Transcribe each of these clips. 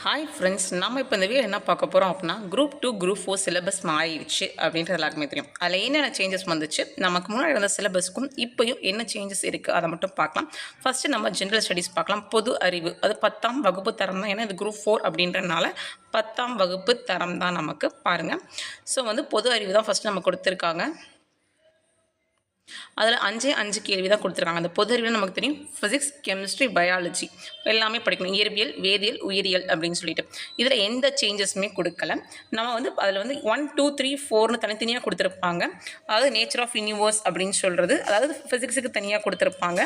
Hi friends, நம்ம இப்போ இந்த வீடியோ என்ன பார்க்க போகிறோம் அப்படின்னா குரூப் 2 குரூப் 4 சிலபஸ் மாறிடுச்சு அப்படின்றது எல்லாருக்குமே தெரியும். அதில் என்னென்ன சேஞ்சஸ் வந்துச்சு, நமக்கு முன்னாடி இருந்த சிலபஸ்க்கும் இப்போயும் என்ன சேஞ்சஸ் இருக்குது அதை மட்டும் பார்க்கலாம். ஃபஸ்ட்டு நம்ம ஜென்ரல் ஸ்டடீஸ் பார்க்கலாம். பொது அறிவு அது 10ஆம் வகுப்பு தரம் தான். ஏன்னா இது குரூப் 4 அப்படின்றனால 10ஆம் வகுப்பு தரம் தான் நமக்கு. பாருங்கள், ஸோ பொது அறிவு தான் ஃபஸ்ட்டு நம்ம கொடுத்துருக்காங்க. அதில் 5 கேள்வி தான் கொடுத்துருக்காங்க. அந்த பொது அறிவில் நமக்கு தெரியும் ஃபிசிக்ஸ், கெமிஸ்ட்ரி, பயாலஜி எல்லாமே படிக்கணும். இயற்பியல், வேதியியல், உயிரியல் அப்படின்னு சொல்லிட்டு இதில் எந்த சேஞ்சஸுமே கொடுக்கல. நம்ம அதில் 1, 2, 3, 4ன்னு தனித்தனியாக கொடுத்துருப்பாங்க. அதாவது நேச்சர் ஆஃப் யூனிவர்ஸ் அப்படின்னு சொல்கிறது, அதாவது ஃபிசிக்ஸுக்கு தனியாக கொடுத்துருப்பாங்க,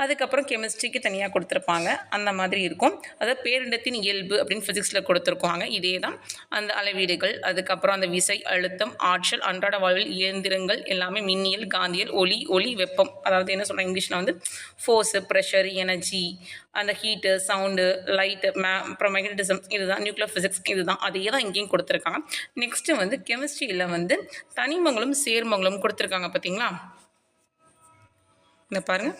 அதுக்கப்புறம் கெமிஸ்ட்ரிக்கு தனியாக கொடுத்துருப்பாங்க. அந்த மாதிரி இருக்கும். அதாவது பேரிடத்தின் இயல்பு அப்படின்னு ஃபிசிக்ஸில் கொடுத்துருக்காங்க. இதே தான் அந்த அளவீடுகள், அதுக்கப்புறம் அந்த விசை, அழுத்தம், ஆற்றல், அன்றாட வாழ்வில் இயந்திரங்கள் எல்லாமே மின்னியல், காந்தியல், ஒளி, வெப்பம், அதாவது என்ன சொல்கிறேன் இங்கிலீஷில் ஃபோர்ஸு, ப்ரெஷர், எனர்ஜி, அந்த ஹீட்டு, சவுண்டு, லைட்டு, அப்புறம் மெக்னட்டிசம், இதுதான் நியூக்ளியர் ஃபிசிக்ஸ். இதுதான் அதே தான் இங்கேயும் கொடுத்துருக்காங்க. நெக்ஸ்ட்டு கெமிஸ்ட்ரியில் தனிமங்களும் சேர்மங்களும் கொடுத்துருக்காங்க. பார்த்தீங்களா, இந்த பாருங்கள்,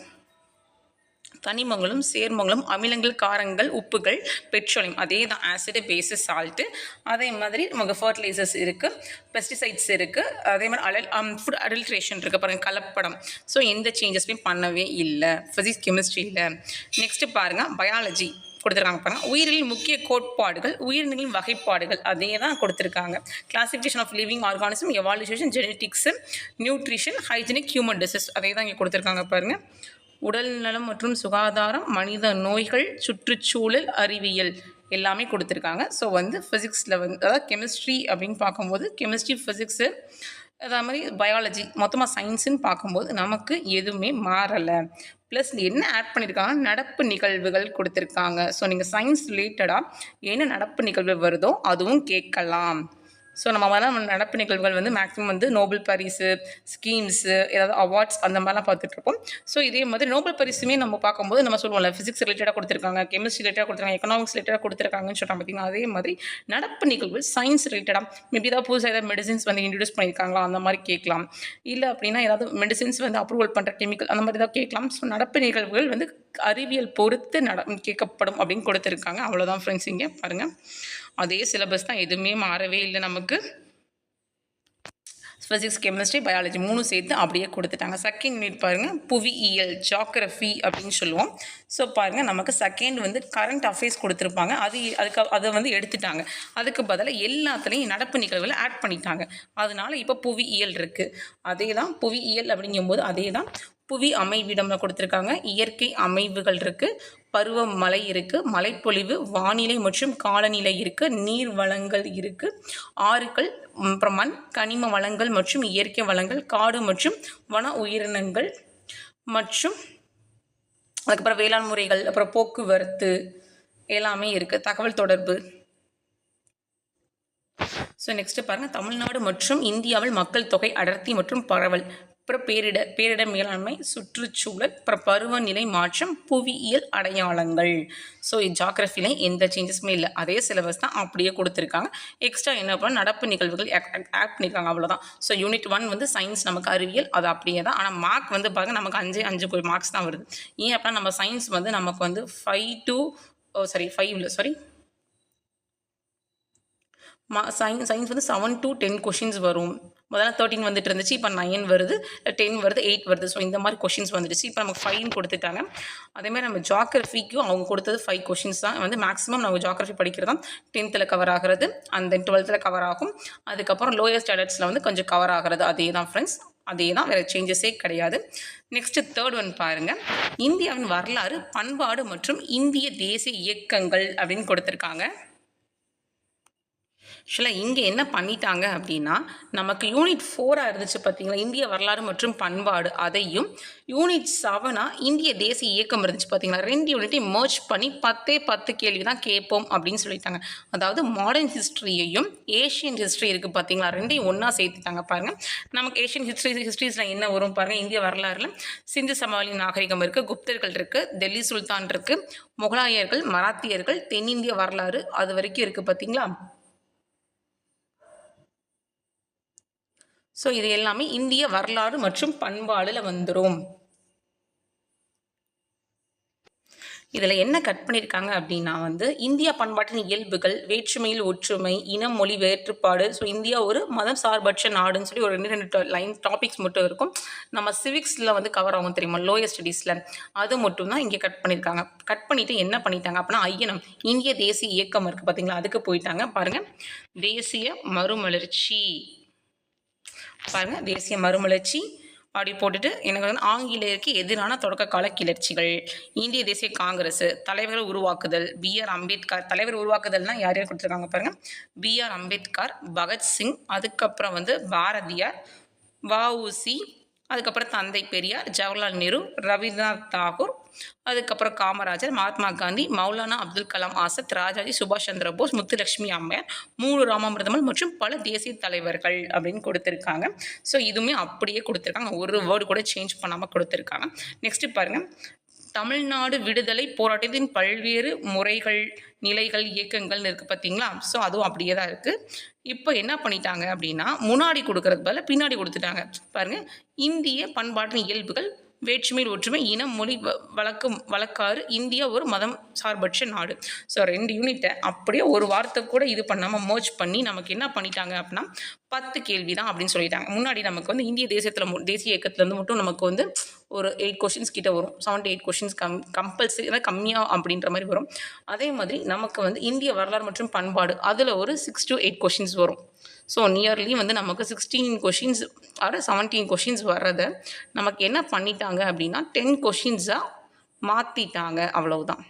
தனிமங்களும் சேர்மங்களும் அமிலங்கள், காரங்கள், உப்புகள், பெட்ரோலியம், அதே தான் ஆசிடு, பேஸு, சால்ட்டு. அதே மாதிரி நமக்கு ஃபர்டிலைசர்ஸ் இருக்குது, பெஸ்டிசைட்ஸ் இருக்குது, அதே மாதிரி ஃபுட் அடல்ட்ரேஷன் இருக்குது பாருங்கள், கலப்படம். ஸோ எந்த சேஞ்சஸுமே பண்ணவே இல்லை ஃபிசிக்ஸ் கெமிஸ்ட்ரியில். நெக்ஸ்ட்டு பாருங்கள், பயாலஜி கொடுத்துருக்காங்க. பாருங்கள், உயிரில் முக்கிய கோட்பாடுகள், உயிரினங்களின் வகைப்பாடுகள், அதே தான் கொடுத்துருக்காங்க. Classification of living organism, evolution, genetics, nutrition, hygienic, human disease, அதே தான் இங்கே கொடுத்துருக்காங்க. பாருங்கள், உடல் நலம் மற்றும் சுகாதாரம், மனித நோய்கள், சுற்றுச்சூழல் அறிவியல் எல்லாமே கொடுத்துருக்காங்க. ஸோ ஃபிசிக்ஸில் அதாவது கெமிஸ்ட்ரி அப்படின்னு பார்க்கும்போது கெமிஸ்ட்ரி, ஃபிசிக்ஸு, அதே மாதிரி பயாலஜி, மொத்தமாக சயின்ஸுன்னு பார்க்கும்போது நமக்கு எதுவுமே மாறலை. ப்ளஸ் என்ன ஆட் பண்ணியிருக்காங்க, நடப்பு நிகழ்வுகள் கொடுத்துருக்காங்க. ஸோ நீங்கள் சயின்ஸ் ரிலேட்டடாக என்ன நடப்பு நிகழ்வு வருதோ அதுவும் கேட்கலாம். ஸோ நம்ம நடப்பு நிகழ்வுகள் மேக்ஸிமம் நோபல் பரிசு, ஸ்கீம்ஸு, ஏதாவது அவார்ட்ஸ் அந்த மாதிரிலாம் பார்த்துட்ருப்போம். ஸோ இதே மாதிரி நோபல் பரிசுமே நம்ம பார்க்கும்போது நம்ம சொல்லுவோம்ல, ஃபிசிக்ஸ் ரிலேட்டடாக கொடுத்துருக்காங்க, கெமிஸ்ட்ரி ரிலேட்டடாக கொடுத்துருக்காங்க, எக்கனாமிக்ஸ் ரிலேட்டடாக கொடுத்துருக்காங்கன்னு சொல்கிறாங்க. பார்த்தீங்கன்னா அதே மாதிரி நடப்பு நிகழ்வு சயின்ஸ் ரிலேட்டடாக மேபி ஏதாவது புதுசாக ஏதாவது மெடிசின்ஸ் இன்ட்ரடியூஸ் பண்ணியிருக்காங்களா அந்த மாதிரி கேட்கலாம். இல்லை அப்படின்னா ஏதாவது மெடிசின்ஸ் அப்ரூவல் பண்ணுற கெமிக்கல் அந்த மாதிரி தான் கேட்கலாம். ஸோ நடப்பு நிகழ்வுகள் அறிவியல் பொறுத்து கேட்கப்படும் அப்படின்னு கொடுத்துருக்காங்க. அவ்வளோதான் ஃப்ரெண்ட்ஸ். இங்கே பாருங்கள், அதே சிலபஸ் தான், எதுவுமே மாறவே இல்லை நமக்கு. ஃபிசிக்ஸ், கெமிஸ்ட்ரி, பயாலஜி 3 சேர்த்து அப்படியே கொடுத்துட்டாங்க. செகண்ட் யூனிட் பாருங்கள், புவியியல், ஜியோகிரஃபி அப்படின்னு சொல்லுவோம். ஸோ பாருங்கள், நமக்கு செகண்ட் கரண்ட் அஃபேர்ஸ் கொடுத்துருப்பாங்க. அதை எடுத்துட்டாங்க. அதுக்கு பதிலாக எல்லாத்துலேயும் நடப்பு நிகழ்வுகளை ஆட் பண்ணிட்டாங்க. அதனால இப்போ புவியியல் இருக்குது. அதே தான் புவியியல் அப்படிங்கும்போது அதே தான் புவி அமைவிடம்னு கொடுத்துருக்காங்க. இயற்கை அமைவுகள் இருக்குது, பருவமழை இருக்குது, மழைப்பொழிவு, வானிலை மற்றும் காலநிலை இருக்குது, நீர் வளங்கள் இருக்குது, ஆறுகள், அப்புறம் மண், கனிம வளங்கள் மற்றும் இயற்கை வளங்கள், காடு மற்றும் வன உயிரினங்கள், மற்றும் அதுக்கப்புறம் வேளாண் முறைகள், அப்புறம் போக்குவரத்து எல்லாமே இருக்குது, தகவல் தொடர்பு. ஸோ நெக்ஸ்ட்டு பாருங்கள், தமிழ்நாடு மற்றும் இந்தியாவில் மக்கள் தொகை அடர்த்தி மற்றும் பரவல், அப்புறம் பேரிடர் மேலாண்மை, சுற்றுச்சூழல், அப்புறம் பருவநிலை மாற்றம், புவியியல் அடையாளங்கள். ஸோ ஜியோகிரஃபியில் எந்த சேஞ்சஸுமே இல்லை, அதே சிலபஸ் தான் அப்படியே கொடுத்துருக்காங்க. எக்ஸ்ட்ரா என்ன பண்ண நடப்பு நிகழ்வுகள் ஆட் பண்ணியிருக்காங்க, அவ்வளோதான். ஸோ யூனிட் 1 சயின்ஸ் நமக்கு அறிவியல் அது அப்படியே தான். ஆனால் மார்க் பாருங்கள், நமக்கு 5 மார்க்ஸ் தான் வருது. ஏன் அப்படின்னா நம்ம சயின்ஸ் நமக்கு 5 சயின்ஸ் 7 to 10 கொஷின்ஸ் வரும். முதல்ல 13 வந்துட்டு இருந்துச்சு, இப்போ 9 வருது, 10 வருது, 8 வருது. ஸோ இந்த மாதிரி கொஷின்ஸ் வந்துடுச்சு. இப்போ நமக்கு 5 கொடுத்துட்டாங்க. அதேமாதிரி நம்ம ஜியோகிரஃபிக்கும் அவங்க கொடுத்தது 5 கொஷின்ஸ் தான். மேக்ஸிமம் நம்ம ஜியோகிரஃபி படிக்கிறது தான் 10th கவர் ஆகிறது, அந்த 12th கவர் ஆகும். அதுக்கப்புறம் லோயர் ஸ்டாண்டர்ட்ஸில் கொஞ்சம் கவர் ஆகிறது. அதே தான் ஃப்ரெண்ட்ஸ், அதே தான், வேறு சேஞ்சஸே கிடையாது. நெக்ஸ்ட்டு தேர்ட் பாருங்கள், இந்தியாவின் வரலாறு, பண்பாடு மற்றும் இந்திய தேசிய இயக்கங்கள் அப்படின்னு கொடுத்துருக்காங்க. ஆக்சுவலாக இங்கே என்ன பண்ணிட்டாங்க அப்படின்னா, நமக்கு யூனிட் 4 இருந்துச்சு பார்த்தீங்களா, இந்திய வரலாறு மற்றும் பண்பாடு, அதையும் யூனிட் 7 இந்திய தேசிய இயக்கம் இருந்துச்சு பார்த்தீங்களா, 2 யூனிட்டையும் மர்ஜ் பண்ணி 10 கேள்வி தான் கேட்போம் அப்படின்னு சொல்லிட்டாங்க. அதாவது மாடர்ன் ஹிஸ்ட்ரியையும் ஏஷியன் ஹிஸ்ட்ரி இருக்குது பார்த்தீங்களா, 2ஐயும் ஒன்றா சேர்த்துட்டாங்க. பாருங்கள், நமக்கு ஏஷியன் ஹிஸ்ட்ரிஸில் என்ன வரும் பாருங்கள், இந்திய வரலாறுல சிந்து சமவெளி நாகரிகம் இருக்குது, குப்தர்கள் இருக்குது, டெல்லி சுல்தான் இருக்குது, முகலாயர்கள், மராத்தியர்கள், தென்னிந்திய வரலாறு அது வரைக்கும் இருக்குது பார்த்தீங்களா. ஸோ இது எல்லாமே இந்திய வரலாறு மற்றும் பண்பாடில் வந்துடும். இதில் என்ன கட் பண்ணியிருக்காங்க அப்படின்னா வந்து இந்தியா பண்பாட்டின் இயல்புகள், வேற்றுமையில் ஒற்றுமை, இனம், மொழி வேறுபாடு. ஸோ இந்தியா ஒரு மதம் சார்பற்ற நாடுன்னு சொல்லி ஒரு 2 லைன் டாபிக்ஸ் மட்டும் இருக்கும். நம்ம சிவிக்ஸில் வந்து கவர் ஆகும் தெரியுமா, லோயர் ஸ்டடீஸில். அது மட்டும் தான் இங்கே கட் பண்ணியிருக்காங்க. கட் பண்ணிவிட்டு என்ன பண்ணிட்டாங்க அப்படின்னா ஐயனம், இந்திய தேசிய இயக்கம் இருக்குது பார்த்தீங்களா, அதுக்கு போயிட்டாங்க. பாருங்கள், தேசிய மறுமலர்ச்சி, பாருங்கள் தேசிய மறுமலர்ச்சி அப்படி போட்டுட்டு எனக்கு வந்து ஆங்கிலேயருக்கு எதிரான தொடக்க கால கிளர்ச்சிகள், இந்திய தேசிய காங்கிரஸ், தலைவர்கள் உருவாக்குதல், பிஆர் அம்பேத்கர். தலைவர் உருவாக்குதல்னா யார் யார் கொடுத்துருக்காங்க பாருங்கள், பிஆர் அம்பேத்கர், பகத்சிங், அதுக்கப்புறம் வந்து பாரதியார், வஉசி, அதுக்கப்புறம் தந்தை பெரியார், ஜவஹர்லால் நேரு, ரவீந்திரநாத் தாகூர், அதுக்கப்புறம் காமராஜர், மகாத்மா காந்தி, மௌலானா அப்துல் கலாம் ஆசாத், ராஜாஜி, சுபாஷ் சந்திர போஸ், முத்துலட்சுமி அம்மையார், மூணு ராமாமிர்தமல் மற்றும் பல தேசிய தலைவர்கள் அப்படின்னு கொடுத்துருக்காங்க. ஸோ இதுவுமே அப்படியே கொடுத்துருக்காங்க, ஒரு வேர்டு கூட சேஞ்ச் பண்ணாமல் கொடுத்துருக்காங்க. நெக்ஸ்ட்டு பாருங்கள், தமிழ்நாடு விடுதலை போராட்டத்தின் பல்வேறு முறைகள், நிலைகள், இயக்கங்கள்னு இருக்குது பார்த்தீங்களா. ஸோ அதுவும் அப்படியே தான் இருக்குது. இப்போ என்ன பண்ணிட்டாங்க அப்படின்னா முன்னாடி கொடுக்கறது பதில் பின்னாடி கொடுத்துட்டாங்க. பாருங்கள், இந்திய பண்பாட்டின் இயல்புகள், வேற்றுமையில் ஒற்றுமை, இனம், மொழி வழக்காறு, இந்தியா ஒரு மதம் சார்பற்ற நாடு. ஸோ 2 யூனிட்டை அப்படியே ஒரு வார்த்தை கூட இது பண்ணாமல் மர்ஜ் பண்ணி நமக்கு என்ன பண்ணிட்டாங்க அப்படின்னா 10 கேள்வி தான் அப்படின்னு சொல்லிட்டாங்க. முன்னாடி நமக்கு வந்து இந்திய தேசிய இயக்கத்துலேருந்து மட்டும் நமக்கு வந்து ஒரு 8 கொஷின்ஸ் கிட்ட வரும். 7 to 8 கொஷின்ஸ் கம்பல்சரி கம்மியாக அப்படின்ற மாதிரி வரும். அதே மாதிரி நமக்கு வந்து இந்திய வரலாறு மற்றும் பண்பாடு அதில் ஒரு 6 to 8 கொஷின்ஸ் வரும். ஸோ நியர்லி வந்து நமக்கு 16 கொஷின்ஸ் ஆர் 17 கொஷின்ஸ் வர்றதை நமக்கு என்ன பண்ணிட்டாங்க அப்படின்னா 10 கொஷின்ஸாக மாற்றிட்டாங்க, அவ்வளவுதான்.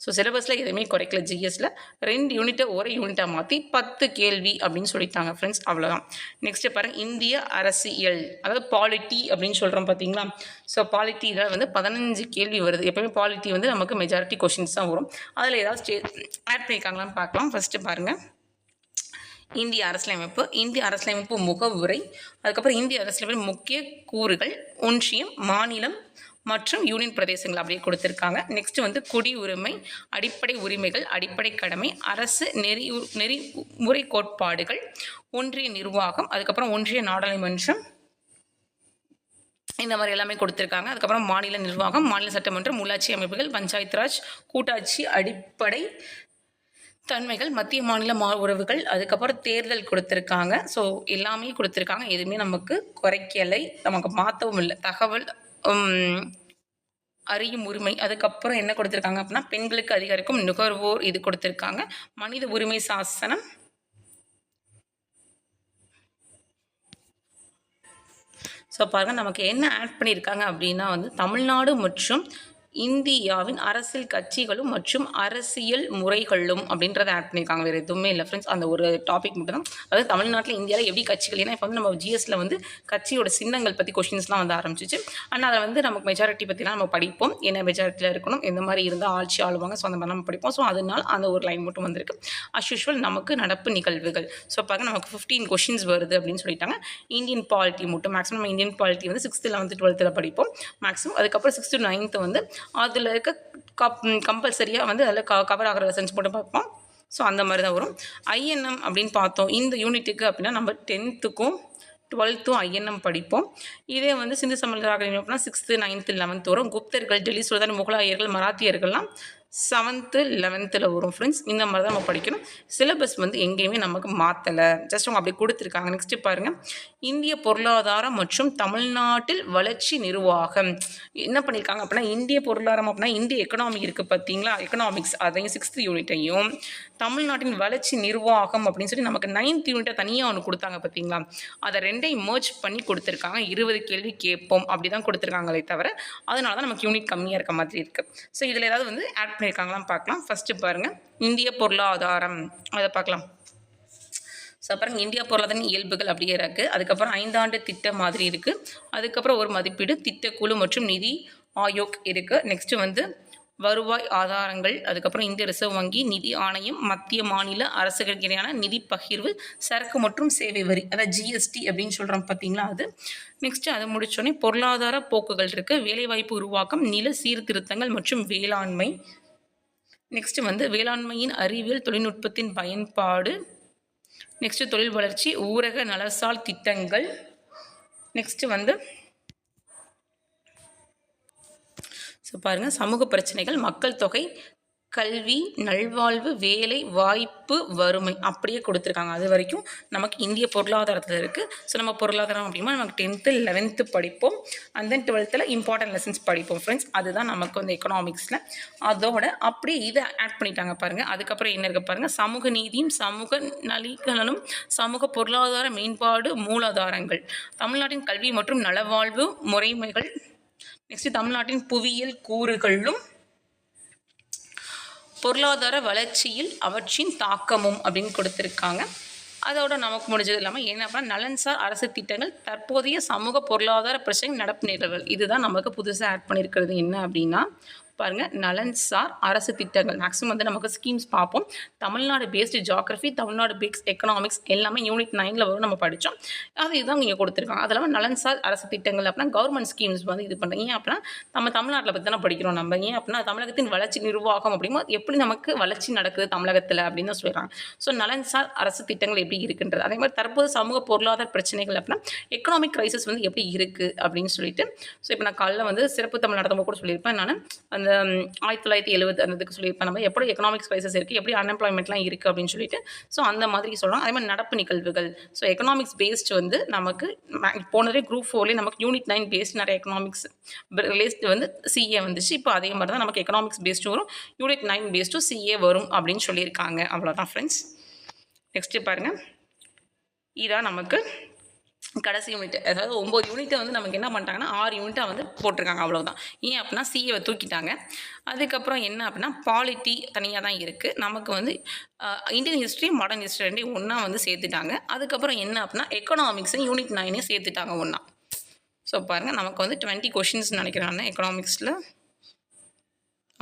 ஸோ சிலபஸில் எதுவுமே குறைக்கல. ஜிஎஸில் 2 யூனிட்டை ஒரே யூனிட்டாக மாற்றி 10 கேள்வி அப்படின்னு சொல்லிட்டாங்க ஃப்ரெண்ட்ஸ், அவ்வளோதான். நெக்ஸ்ட்டு பாருங்கள், இந்திய அரசியல், அதாவது பாலிட்டி அப்படின்னு சொல்கிறோம் பார்த்தீங்களா. ஸோ பாலிட்டியில் வந்து 15 கேள்வி வருது. எப்போயுமே பாலிட்டி வந்து நமக்கு மெஜாரிட்டி கொஷின்ஸ் தான் வரும். அதில் ஏதாவது ஆட் பண்ணியிருக்காங்களான்னு பார்க்கலாம். ஃபஸ்ட்டு பாருங்கள், இந்திய அரசியலமைப்பு, இந்திய அரசியலமைப்பு முகவுரை, அதுக்கப்புறம் இந்திய அரசியலமைப்பு முக்கிய கூறுகள், ஒன்றியம், மாநிலம் மற்றும் யூனியன் பிரதேசங்கள் அப்படியே கொடுத்துருக்காங்க. நெக்ஸ்ட் வந்து குடியுரிமை, அடிப்படை உரிமைகள், அடிப்படை கடமை, அரசு நெறிமுறை கோட்பாடுகள், ஒன்றிய நிர்வாகம், அதுக்கப்புறம் ஒன்றிய நாடாளுமன்றம், இந்த மாதிரி எல்லாமே கொடுத்துருக்காங்க. அதுக்கப்புறம் மாநில நிர்வாகம், மாநில சட்டமன்றம், உள்ளாட்சி அமைப்புகள், பஞ்சாயத்து ராஜ், கூட்டாட்சி, அடிப்படை தன்மைகள், மத்திய மாநில உறவுகள், அதுக்கப்புறம் தேர்தல் கொடுத்துருக்காங்க. ஸோ எல்லாமே கொடுத்துருக்காங்க, எதுவுமே நமக்கு குறைக்கலை, நமக்கு மாற்றவும் இல்லை. தகவல் அறியும் உரிமை, அதுக்கப்புறம் என்ன கொடுத்துருக்காங்க அப்படின்னா பெண்களுக்கு அதிகரிக்கும் நுகர்வோர் இது கொடுத்துருக்காங்க. மனித உரிமை சாசனம், ஸோ பாருங்கள் நமக்கு என்ன ஆட் பண்ணியிருக்காங்க அப்படின்னா வந்து தமிழ்நாடு மற்றும் இந்தியாவின் அரசியல் கட்சிகளும் மற்றும் அரசியல் முறைகளும் அப்படின்றத ஆட் பண்ணியிருக்காங்க. வேறு எதுவுமே இல்லை ஃப்ரெண்ட்ஸ், அந்த ஒரு டாபிக் மட்டும் தான். அதாவது தமிழ்நாட்டில் இந்தியாவில் எப்படி கட்சிகள், ஏன்னா இப்போ வந்து நம்ம ஜிஎஸில் வந்து கட்சியோட சின்னங்கள் பற்றி கொஷின்ஸ்லாம் வந்து ஆரம்பிச்சிச்சு. ஆனால் அதை வந்து நமக்கு மெஜாரிட்டி பற்றிலாம் நம்ம படிப்போம், என்ன மெஜாரிட்டியில் இருக்கணும், எந்த மாதிரி இருந்தால் ஆட்சி ஆளுவாங்க, ஸோ அந்த மாதிரி நம்ம படிப்போம். ஸோ அதனால் அந்த ஒரு லைன் மட்டும் வந்திருக்கு. அஸ் யூஷுவல் நமக்கு நடப்பு நிகழ்வுகள். ஸோ பார்க்க நமக்கு 15 கொஷின்ஸ் வருது அப்படின்னு சொல்லிட்டாங்க. இந்தியன் பாலிட்டி மட்டும் மேக்ஸிமம் நம்ம இந்தியன் பாலிட்டி வந்து 6th, 11th, 12th படிப்போம் மேக்ஸிமம். அதுக்கப்புறம் 6th to 9th வந்து அதில் இருக்க கம்பல்சரியாக வந்து அதில் கவர் ஆகிற லெசன்ஸ் போட்டு பார்ப்போம். ஸோ அந்த மாதிரி தான் வரும். ஐஎன்எம் அப்படின்னு பார்த்தோம் இந்த யூனிட்டுக்கு அப்படின்னா நம்ம 10th-க்கும் 12th-ம் ஐஎன்எம் படிப்போம். இதே வந்து சிந்து சமவெளி அப்படின்னா 6th, 9th, 11th வரும். குப்தர்கள், டெல்லி சுல்தான், முகலாயர்கள், மராத்தியர்கள்லாம் 7th, 11th வரும் ஃப்ரெண்ட்ஸ். இந்த மாதிரி தான் நம்ம படிக்கணும். சிலபஸ் வந்து எங்கேயுமே நமக்கு மாற்றலை, ஜஸ்ட் அவங்க அப்படி கொடுத்துருக்காங்க. நெக்ஸ்ட்டு பாருங்கள், இந்திய பொருளாதாரம் மற்றும் தமிழ்நாட்டில் வளர்ச்சி நிர்வாகம் என்ன பண்ணியிருக்காங்க அப்படின்னா இந்திய பொருளாதாரம் அப்படின்னா இந்திய எக்கனாமி இருக்குது பார்த்தீங்களா, எக்கனாமிக்ஸ், அதையும் 6th யூனிட்டையும் தமிழ்நாட்டின் வளர்ச்சி நிர்வாகம் அப்படின்னு சொல்லி நமக்கு 9th யூனிட்டை தனியாக ஒன்று கொடுத்தாங்க பார்த்தீங்களா, அதை 2ஐயும் மர்ஜ் பண்ணி கொடுத்துருக்காங்க. 20 கேள்வி கேட்போம் அப்படி தான் கொடுத்துருக்காங்களே தவிர அதனால தான் நமக்கு யூனிட் கம்மியாக இருக்க மாதிரி இருக்குது. ஸோ இதில் ஏதாவது வந்து ஆட் பண்ணியிருக்காங்களாம் பார்க்கலாம். ஃபஸ்ட்டு பாருங்கள், இந்திய பொருளாதாரம், அதை பார்க்கலாம். ஸோ அப்புறம் இந்தியா பொருளாதார இயல்புகள் அப்படியே இருக்குது. அதுக்கப்புறம் 5 ஆண்டு திட்ட மாதிரி இருக்குது. அதுக்கப்புறம் ஒரு மதிப்பீடு, திட்டக்குழு மற்றும் நிதி ஆயோக் இருக்குது. நெக்ஸ்ட்டு வந்து வருவாய் ஆதாரங்கள், அதுக்கப்புறம் இந்திய ரிசர்வ் வங்கி, நிதி ஆணையம், மத்திய மாநில அரசுகளுக்கு இடையான நிதி பகிர்வு, சரக்கு மற்றும் சேவை வரி, அதாவது ஜிஎஸ்டி அப்படின்னு சொல்கிறோம் பார்த்தீங்களா அது. நெக்ஸ்ட்டு அதை முடித்தோடனே பொருளாதார போக்குகள் இருக்குது, வேலைவாய்ப்பு உருவாக்கம், நில சீர்திருத்தங்கள் மற்றும் வேளாண்மை. நெக்ஸ்ட்டு வந்து வேளாண்மையின் அறிவியல் தொழில்நுட்பத்தின் பயன்பாடு. நெக்ஸ்ட்டு தொழில் வளர்ச்சி, ஊரக நலசால் திட்டங்கள். நெக்ஸ்ட்டு வந்து ஸோ பாருங்கள், சமூக பிரச்சனைகள், மக்கள் தொகை, கல்வி, நல்வாழ்வு, வேலை வாய்ப்பு, வறுமை அப்படியே கொடுத்துருக்காங்க. அது வரைக்கும் நமக்கு இந்திய பொருளாதாரத்தில் இருக்குது. ஸோ நம்ம பொருளாதாரம் அப்படின்னா நமக்கு 10th 11th படிப்போம், and then 12th important lessons படிப்போம் ஃப்ரெண்ட்ஸ். அதுதான் நமக்கு வந்து எக்கனாமிக்ஸில். அதோட அப்படியே இதை ஆட் பண்ணிட்டாங்க பாருங்கள். அதுக்கப்புறம் என்ன இருக்குது பாருங்கள், சமூக நீதியும் சமூக நலிகளும் சமூக பொருளாதார மேம்பாடு மூலாதாரங்கள், தமிழ்நாட்டின் கல்வி மற்றும் நலவாழ்வு முறைமைகள், நெக்ஸ்ட் தமிழ்நாட்டின் புவியியல் கூறுகளும் பொருளாதார வளர்ச்சியில் அவற்றின் தாக்கமும் அப்படின்னு கொடுத்துருக்காங்க. அதோட நமக்கு முடிஞ்சது இல்லாமல் என்ன அப்படின்னா, நலன்சார் அரசு திட்டங்கள், தற்போதைய சமூக பொருளாதார பிரச்சனை, நடப்பு நிகழ்வுகள். இதுதான் நமக்கு புதுசாக ஆட் பண்ணியிருக்கிறது. என்ன அப்படின்னா பாருங்கள், நலன்சார் அரசு திட்டங்கள். மேக்ஸிமம் வந்து நமக்கு ஸ்கீம்ஸ் பார்ப்போம். Tamil Nadu based geography, Tamil Nadu based economics எல்லாமே யூனிட் 9ல் வரும், நம்ம படித்தோம். அது இதுதான் இங்கே கொடுத்துருக்காங்க. அது இல்லாமல் நலன்சார் அரசு திட்டங்கள் அப்படின்னா கவர்மெண்ட் ஸ்கீம்ஸ் வந்து இது பண்ணுறோம். ஏன் அப்படின்னா நம்ம தமிழ்நாட்டில் பற்றி தானே படிக்கிறோம். நம்ம ஏன் அப்படின்னா தமிழகத்தின் வளர்ச்சி நிர்வாகம் அப்படின்னா எப்படி நமக்கு வளர்ச்சி நடக்குது தமிழகத்தில் அப்படின்னு தான் சொல்கிறாங்க. ஸோ நலன்சார் அரசு திட்டங்கள் எப்படி இருக்குன்றது. அதே மாதிரி தற்போது சமூக பொருளாதார பிரச்சனைகள் அப்படின்னா எக்கனாமிக் கிரைசிஸ் வந்து எப்படி இருக்குது அப்படின்னு சொல்லிட்டு. ஸோ இப்போ நான் காலைல வந்து சிறப்பு தமிழ் நடத்தும் கூட சொல்லியிருப்பேன். நான் அந்த 1970 அந்த இதுக்கு சொல்லியிருப்பேன், நம்ம எப்படி எக்கனாமிக்ஸ் கிரைசிஸ் இருக்குது, எப்படி அன்எம்ப்ளாய்மெண்ட்லாம் இருக்குது அப்படின்னு சொல்லிட்டு. ஸோ அந்த மாதிரி சொல்லலாம். அதே மாதிரி நடப்பு நிகழ்வுகள். ஸோ எக்கனாமிக்ஸ் பேஸ்ட் வந்து நமக்கு போனதே குரூப் 4லேயே நமக்கு யூனிட் 9 பேஸ்ட் நிறைய எக்கனாமிக்ஸ் ரிலேஸ்ட் வந்து சிஏ வந்துச்சு. இப்போ அதே மாதிரி தான் நமக்கு எக்கனாமிக்ஸ் பேஸ்ட்டும் வரும், யூனிட் 9 பேஸ்ட்டும் சிஏ வரும் அப்படின்னு சொல்லியிருக்காங்க. அவ்வளோதான் ஃப்ரெண்ட்ஸ். நெக்ஸ்ட்டு பாருங்கள், இதான் நமக்கு கடைசி யூனிட். அதாவது 9 யூனிட்டை வந்து நமக்கு என்ன பண்ணிட்டாங்கன்னா 6 யூனிட்டாக வந்து போட்டிருக்காங்க. அவ்வளோதான். ஏன் அப்படின்னா சிஏவை தூக்கிட்டாங்க. அதுக்கப்புறம் என்ன அப்படின்னா பாலிட்டி தனியாக தான் இருக்குது. நமக்கு வந்து இந்தியன் ஹிஸ்ட்ரி மாடர்ன் ஹிஸ்ட்ரி ரெண்டையும் ஒன்றா வந்து சேர்த்துட்டாங்க. அதுக்கப்புறம் என்ன அப்படின்னா எக்கனாமிக்ஸை யூனிட் 9 சேர்த்துட்டாங்க ஒன்றா. ஸோ பாருங்கள், நமக்கு வந்து 20 கொஷின்ஸ் நினைக்கிறேன் எக்கனாமிக்ஸில்.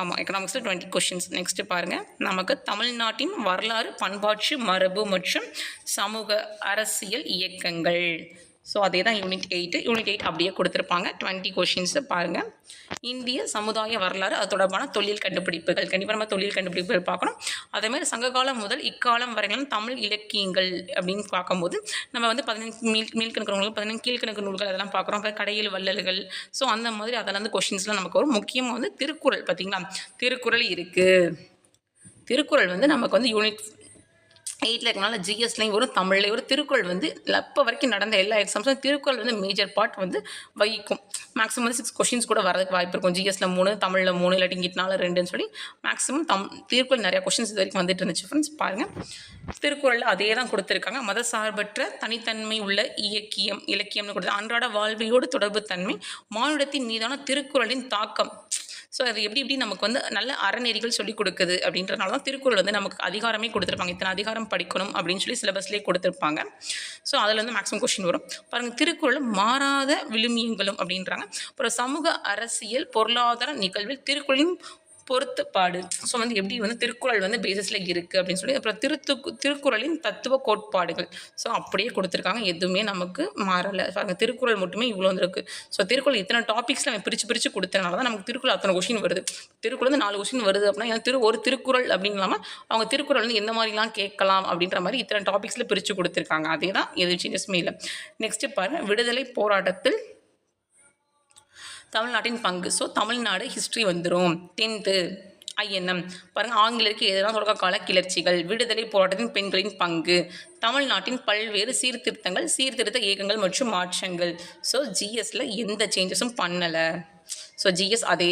ஆமாம், எக்கனாமிக்ஸில் 20 கொஷின்ஸ். நெக்ஸ்ட்டு பாருங்கள், நமக்கு தமிழ்நாட்டின் வரலாறு, பண்பாட்டு மரபு மற்றும் சமூக அரசியல் இயக்கங்கள். ஸோ அதே தான் யூனிட் 8. யூனிட் 8 அப்படியே கொடுத்துருப்பாங்க. 20 கொஷின்ஸு பாருங்கள். இந்திய சமுதாய வரலாறு, அது தொடர்பான தொழில் கண்டுபிடிப்புகள். கண்டிப்பாக நம்ம தொழில் கண்டுபிடிப்புகள் பார்க்கணும். அதேமாதிரி சங்ககாலம் முதல் இக்காலம் வரையிலும் தமிழ் இலக்கியங்கள் அப்படின்னு பார்க்கும்போது நம்ம வந்து 15 மேல்கணக்கு நூல்கள், 15 கீழ்கணக்கு நூல்கள் அதெல்லாம் பார்க்குறோம். அப்புறம் கடையில் வள்ளல்கள். ஸோ அந்த மாதிரி அதெல்லாம் வந்து கொஷின்ஸ்லாம் நமக்கு வரும். முக்கியமாக வந்து திருக்குறள். பார்த்திங்களா, திருக்குறள் இருக்குது. திருக்குறள் வந்து நமக்கு வந்து யூனிட் 8ல் இருக்கனால ஜிஎஸ்லையும் வரும், தமிழ்லேயும் ஒரு திருக்குறள் வந்து இப்போ வரைக்கும் நடந்த எல்லா எக்ஸாம்ஸும் திருக்குறள் வந்து மேஜர் பார்ட் வந்து வகிக்கும். மேக்ஸிமம் வந்து 6 கொஷின்ஸ் கூட வரதுக்கு வாய்ப்பு இருக்கும். ஜிஎஸ்ல 3, தமிழில் 3, இல்லாட்டி இங்கிட்டு 4, 2ன்னு சொல்லி மேக்ஸிமம் திருக்குறள் நிறையா கொஷின்ஸ் இது வரைக்கும் வந்துட்டு இருந்துச்சு ஃப்ரெண்ட்ஸ். பாருங்கள், திருக்குறளில் அதே தான் கொடுத்துருக்காங்க. மதசார்பற்ற தனித்தன்மை உள்ள இலக்கியம்னு கொடுத்து அன்றாட வாழ்வியோடு தொடர்பு தன்மை, மானுடத்தின் மீதான திருக்குறளின் தாக்கம். ஸோ அது எப்படி நமக்கு வந்து நல்ல அறநெறிகள் சொல்லிக் கொடுக்குது அப்படின்றனால தான் திருக்குறள் வந்து நமக்கு அதிகாரமே கொடுத்துருப்பாங்க. இத்தனை அதிகாரம் படிக்கணும் அப்படின்னு சொல்லி சிலபஸ்லேயே கொடுத்துருப்பாங்க. ஸோ அதில் வந்து மேக்ஸிமம் கொஷின் வரும். பாருங்கள், திருக்குறள் மாறாத விழுமியங்களும் அப்படின்றாங்க. அப்புறம் சமூக அரசியல் பொருளாதார நிகழ்வில் திருக்குறளின் பொருத்தப்பாடு. ஸோ வந்து எப்படி வந்து திருக்குறள் வந்து பேசிஸில் இருக்குது அப்படின்னு சொல்லி. அப்புறம் திருக்குறளின் தத்துவ கோட்பாடுகள். ஸோ அப்படியே கொடுத்துருக்காங்க, எதுவுமே நமக்கு மாறலை. பாருங்கள், திருக்குறள் மட்டுமே இவ்வளோ வந்துருக்கு. ஸோ திருக்குறள் இத்தனை டாபிக்ஸில் நம்ம பிரித்து கொடுத்தனால தான் நமக்கு திருக்குறள் அத்தனை கொஷின் வருது. திருக்குறள் வந்து 4 கொஷின் வருது அப்படின்னா ஒரு திருக்குறள் அப்படின்னு இல்லாமல் அவங்க திருக்குறள் வந்து எந்த மாதிரிலாம் கேட்கலாம் அப்படின்ற மாதிரி இத்தனை டாபிக்ஸில் பிரித்து கொடுத்துருக்காங்க. அதே தான், எது சேஞ்சஸுமே இல்லை. நெக்ஸ்ட்டு பாருங்கள், விடுதலை போராட்டத்தில் தமிழ்நாட்டின் பங்கு. ஸோ தமிழ்நாடு ஹிஸ்ட்ரி வந்துடும். 10th INM பாருங்கள், ஆங்கிலேயருக்கு எதிரான தொடக்க கால கிளர்ச்சிகள், விடுதலை போராட்டத்தின் பெண்களின் பங்கு, தமிழ்நாட்டின் பல்வேறு சீர்திருத்த இயக்கங்கள் மற்றும் மாற்றங்கள். ஸோ ஜிஎஸ்ல எந்த சேஞ்சஸும் பண்ணலை. ஸோ ஜிஎஸ் அதே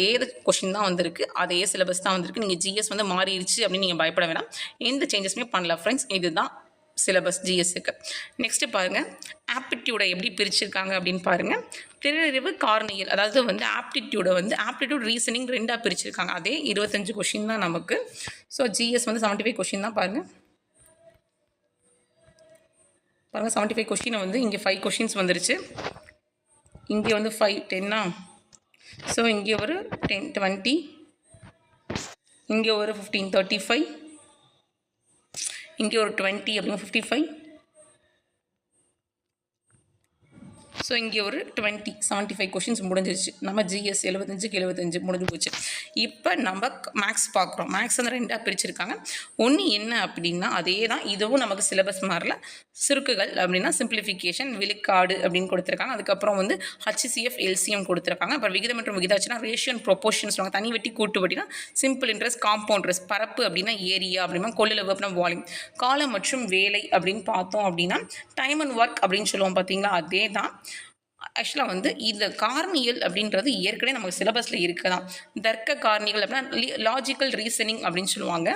கொஷின் தான் வந்திருக்கு, அதே சிலபஸ் தான் வந்திருக்கு. நீங்கள் ஜிஎஸ் வந்து மாறிடுச்சு அப்படின்னு நீங்கள் பயப்பட வேணாம். எந்த சேஞ்சஸுமே பண்ணல ஃப்ரெண்ட்ஸ். இதுதான் சிலபஸ் ஜிஎஸ்ஸுக்கு. நெக்ஸ்ட்டு பாருங்கள், ஆப்டிடியூடை எப்படி பிரிச்சிருக்காங்க அப்படின்னு பாருங்கள். திறறிவு காரணியல், அதாவது வந்து ஆப்டிடியூட் ரீசனிங் 2ஆக பிரிச்சிருக்காங்க. அதே 25 கொஷின் தான் நமக்கு. ஸோ ஜிஎஸ் வந்து 75 கொஷின் தான். பாருங்கள் 75 கொஷினை வந்து இங்கே 5 கொஷின்ஸ் வந்துருச்சு. இங்கே வந்து 5 10ஆ. ஸோ இங்கே ஒரு 10 20, இங்கே ஒரு 15 35, இங்கே ஒரு 20 அப்படின்னா 55. ஸோ இங்கே ஒரு 75 கொஷின்ஸ் முடிஞ்சிருச்சு. நம்ம ஜிஎஸ் 75க்கு 75 முடிஞ்சு போச்சு. இப்போ நம்ம மேக்ஸ் பார்க்குறோம். மேக்ஸ் வந்து 2ஆக பிரிச்சிருக்காங்க. ஒன்று என்ன அப்படின்னா அதே தான், இதுவும் நமக்கு சிலபஸ் மாறல. சுருக்குகள் அப்படின்னா சிம்பிளிஃபிகேஷன், விழுக்காடு அப்படின்னு கொடுத்துருக்காங்க. அதுக்கப்புறம் வந்து HCF எல்சிஎம் கொடுத்துருக்காங்க. அப்புறம் விகிதம் மற்றும் விகிதாச்சுன்னா ரேஷியோ அண்ட் ப்ரொபோர்ஷன்ஸ் சொல்லுவாங்க. தனி வெட்டி கூட்டு வட்டினா சிம்பிள் இன்ட்ரெஸ்ட், காம்பவுண்ட் இன்ட்ரெஸ்ட், பரப்பு அப்படின்னா ஏரியா அப்படின்னா கொள்ளளவு அப்படின்னா வால்யூம், காலம் மற்றும் வேலை அப்படின்னு பார்த்தோம் அப்படின்னா டைம் அண்ட் ஒர்க் அப்படின்னு சொல்லுவோம் பார்த்தீங்களா, அதே தான். ஆக்சுவலாக வந்து இந்த காரணிகள் அப்படின்றது ஏற்கனவே நமக்கு சிலபஸில் இருக்குதான். தர்க்க காரணிகள் அப்படின்னா லாஜிக்கல் ரீசனிங் அப்படின்னு சொல்லுவாங்க.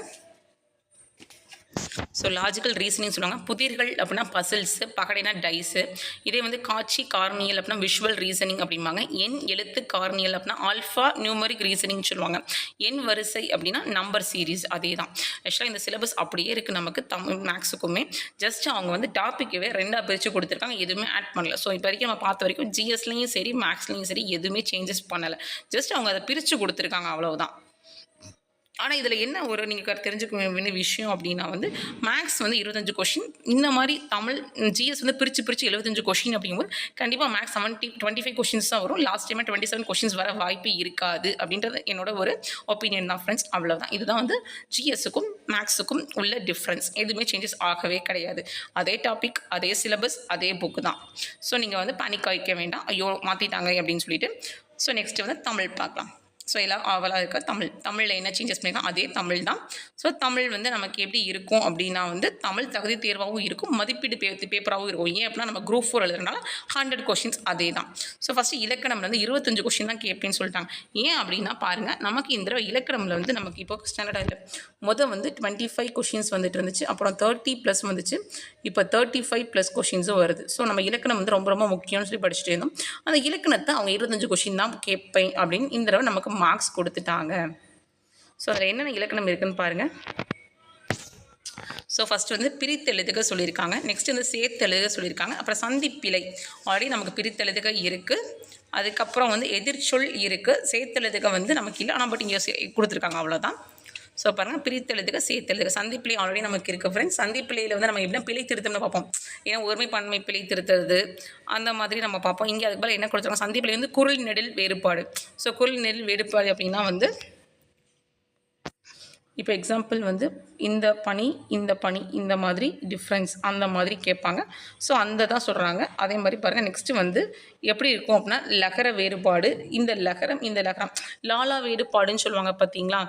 ஸோ லாஜிக்கல் ரீசனிங் சொல்லுவாங்க. புதிர்கள் அப்படின்னா பசில்ஸு, பகடைனா டைஸு. இதே வந்து காட்சி காரணியல் அப்படின்னா விஷுவல் ரீசனிங் அப்படிம்பாங்க. எண் எழுத்து காரணியல் அப்படின்னா ஆல்ஃபா நியூமரிக் ரீசனிங் சொல்லுவாங்க. எண் வரிசை அப்படின்னா நம்பர் சீரீஸ். அதே தான். ஆக்சுவலாக இந்த சிலபஸ் அப்படியே இருக்குது நமக்கு தமிழ் மேக்ஸுக்குமே. ஜஸ்ட் அவங்க வந்து டாப்பிக்கவே 2ஆக பிரித்து கொடுத்துருக்காங்க, எதுவுமே ஆட் பண்ணல. ஸோ இப்போ வரைக்கும் நம்ம பார்த்த வரைக்கும் ஜிஎஸ்லேயும் சரி மேக்ஸ்லேயும் சரி எதுவுமே சேஞ்சஸ் பண்ணலை. ஜஸ்ட் அவங்க அதை பிரித்து கொடுத்துருக்காங்க, அவ்வளவுதான். ஆனால் இதில் என்ன ஒரு நீங்கள் தெரிஞ்சுக்க வேண்டிய விஷயம் அப்படின்னா வந்து மேக்ஸ் வந்து 25 கொஷின், இந்த மாதிரி தமிழ் ஜிஎஸ் வந்து பிரித்து 75 கொஷின் அப்படிங்கும்போது கண்டிப்பாக மேக்ஸ் 25 கொஷின்ஸ் தான் வரும். லாஸ்ட் டைமே 27 கொஷின்ஸ் வர வாய்ப்பு இருக்காது அப்படின்றது என்னோட ஒரு ஒப்பீனியன் தான் ஃப்ரெண்ட்ஸ். அவ்வளோதான். இதுதான் வந்து ஜிஎஸ்ஸுக்கும் மேக்ஸுக்கும் உள்ள டிஃப்ரென்ஸ். எதுவுமே சேஞ்சஸ் ஆகவே கிடையாது. அதே டாபிக், அதே சிலபஸ், அதே புக்கு தான். ஸோ நீங்கள் வந்து பேனிக் ஆகிக்க வேண்டாம், ஐயோ மாற்றிட்டாங்க அப்படின்னு சொல்லிட்டு. ஸோ நெக்ஸ்ட்டு வந்து தமிழ் பார்க்கலாம். ஸோ எல்லாம் ஆவலாக இருக்க தமிழில் என்ன சேஞ்சஸ் பண்ணியிருக்கோம் அதே தமிழ் தான். ஸோ தமிழ் வந்து நமக்கு எப்படி இருக்கும் அப்படின்னா வந்து தமிழ் தகுதி தேர்வாகவும் இருக்கும், மதிப்பீடு பேப்பராகவும் இருக்கும். ஏன் அப்படின்னா நம்ம குரூப் 4 எழுதுறதுனால 100 கொஷின்ஸ் அதே தான். ஸோ ஃபஸ்ட்டு இலக்கணம்ல வந்து 25 கொஷின் தான் கேட்பேன்னு சொல்லிட்டாங்க. ஏன் அப்படின்னா பாருங்கள், நமக்கு இந்த இலக்கணமில் வந்து நமக்கு இப்போ ஸ்டாண்டர்டாக இல்லை. மொதல் வந்து 25 கொஷின்ஸ் வந்துட்டு இருந்துச்சு, அப்புறம் 30+ வந்துச்சு, இப்போ 35+ கொஷின்ஸும் வருது. ஸோ நம்ம இலக்கணம் வந்து ரொம்ப ரொம்ப முக்கியம்னு சொல்லி படிச்சுட்டு இருந்தோம். அந்த இலக்கணத்தை அவங்க 25 கொஷின் தான் கேட்பேன் அப்படின்னு இந்த தடவை நமக்கு மார்க்ஸ் கொடுத்துட்டாங்க. ஸோ அதில் என்னென்ன இலக்கணம் இருக்குன்னு பாருங்கள். ஸோ ஃபஸ்ட்டு வந்து பிரித்தெழுதுக சொல்லியிருக்காங்க, நெக்ஸ்ட் வந்து சேர்த்தெழுதுக சொல்லியிருக்காங்க, அப்புறம் சந்திப்பிழை ஆல்ரெடி நமக்கு பிரித்தெழுதுக இருக்குது, அதுக்கப்புறம் வந்து எதிர்ச்சொல் இருக்குது, சேர்த்தெழுதுக வந்து நமக்கு இல்லை, ஆனால் பட் இங்கே கொடுத்துருக்காங்க, அவ்வளோதான். ஸோ பாருங்கள், பிரித்தெழுதுக சேர்த்தெழுதுக. சந்திப்பிழை ஆல்ரெடி நமக்கு இருக்குது ஃப்ரெண்ட்ஸ். சந்திப்பிழையில் வந்து நம்ம எப்படின்னா பிழை திருத்தம்னு பார்ப்போம், ஏன்னா ஒருமை பன்மை பிழை திருத்துறது அந்த மாதிரி நம்ம பார்ப்போம். இங்கே அதுக்கு பதில் என்ன கொடுத்துருக்காங்க, சந்திப்பிழை வந்து குரல் நெடில் வேறுபாடு. ஸோ குரல் நெடில் வேறுபாடு அப்படின்னா வந்து இப்போ எக்ஸாம்பிள் வந்து இந்த பனி இந்த மாதிரி டிஃப்ரென்ஸ் அந்த மாதிரி கேட்பாங்க. ஸோ அந்த தான் சொல்கிறாங்க. அதே மாதிரி பாருங்கள், நெக்ஸ்ட்டு வந்து எப்படி இருக்கும் அப்படின்னா லகர வேறுபாடு, இந்த லகரம் லாலா வேறுபாடுன்னு சொல்லுவாங்க பார்த்தீங்களா.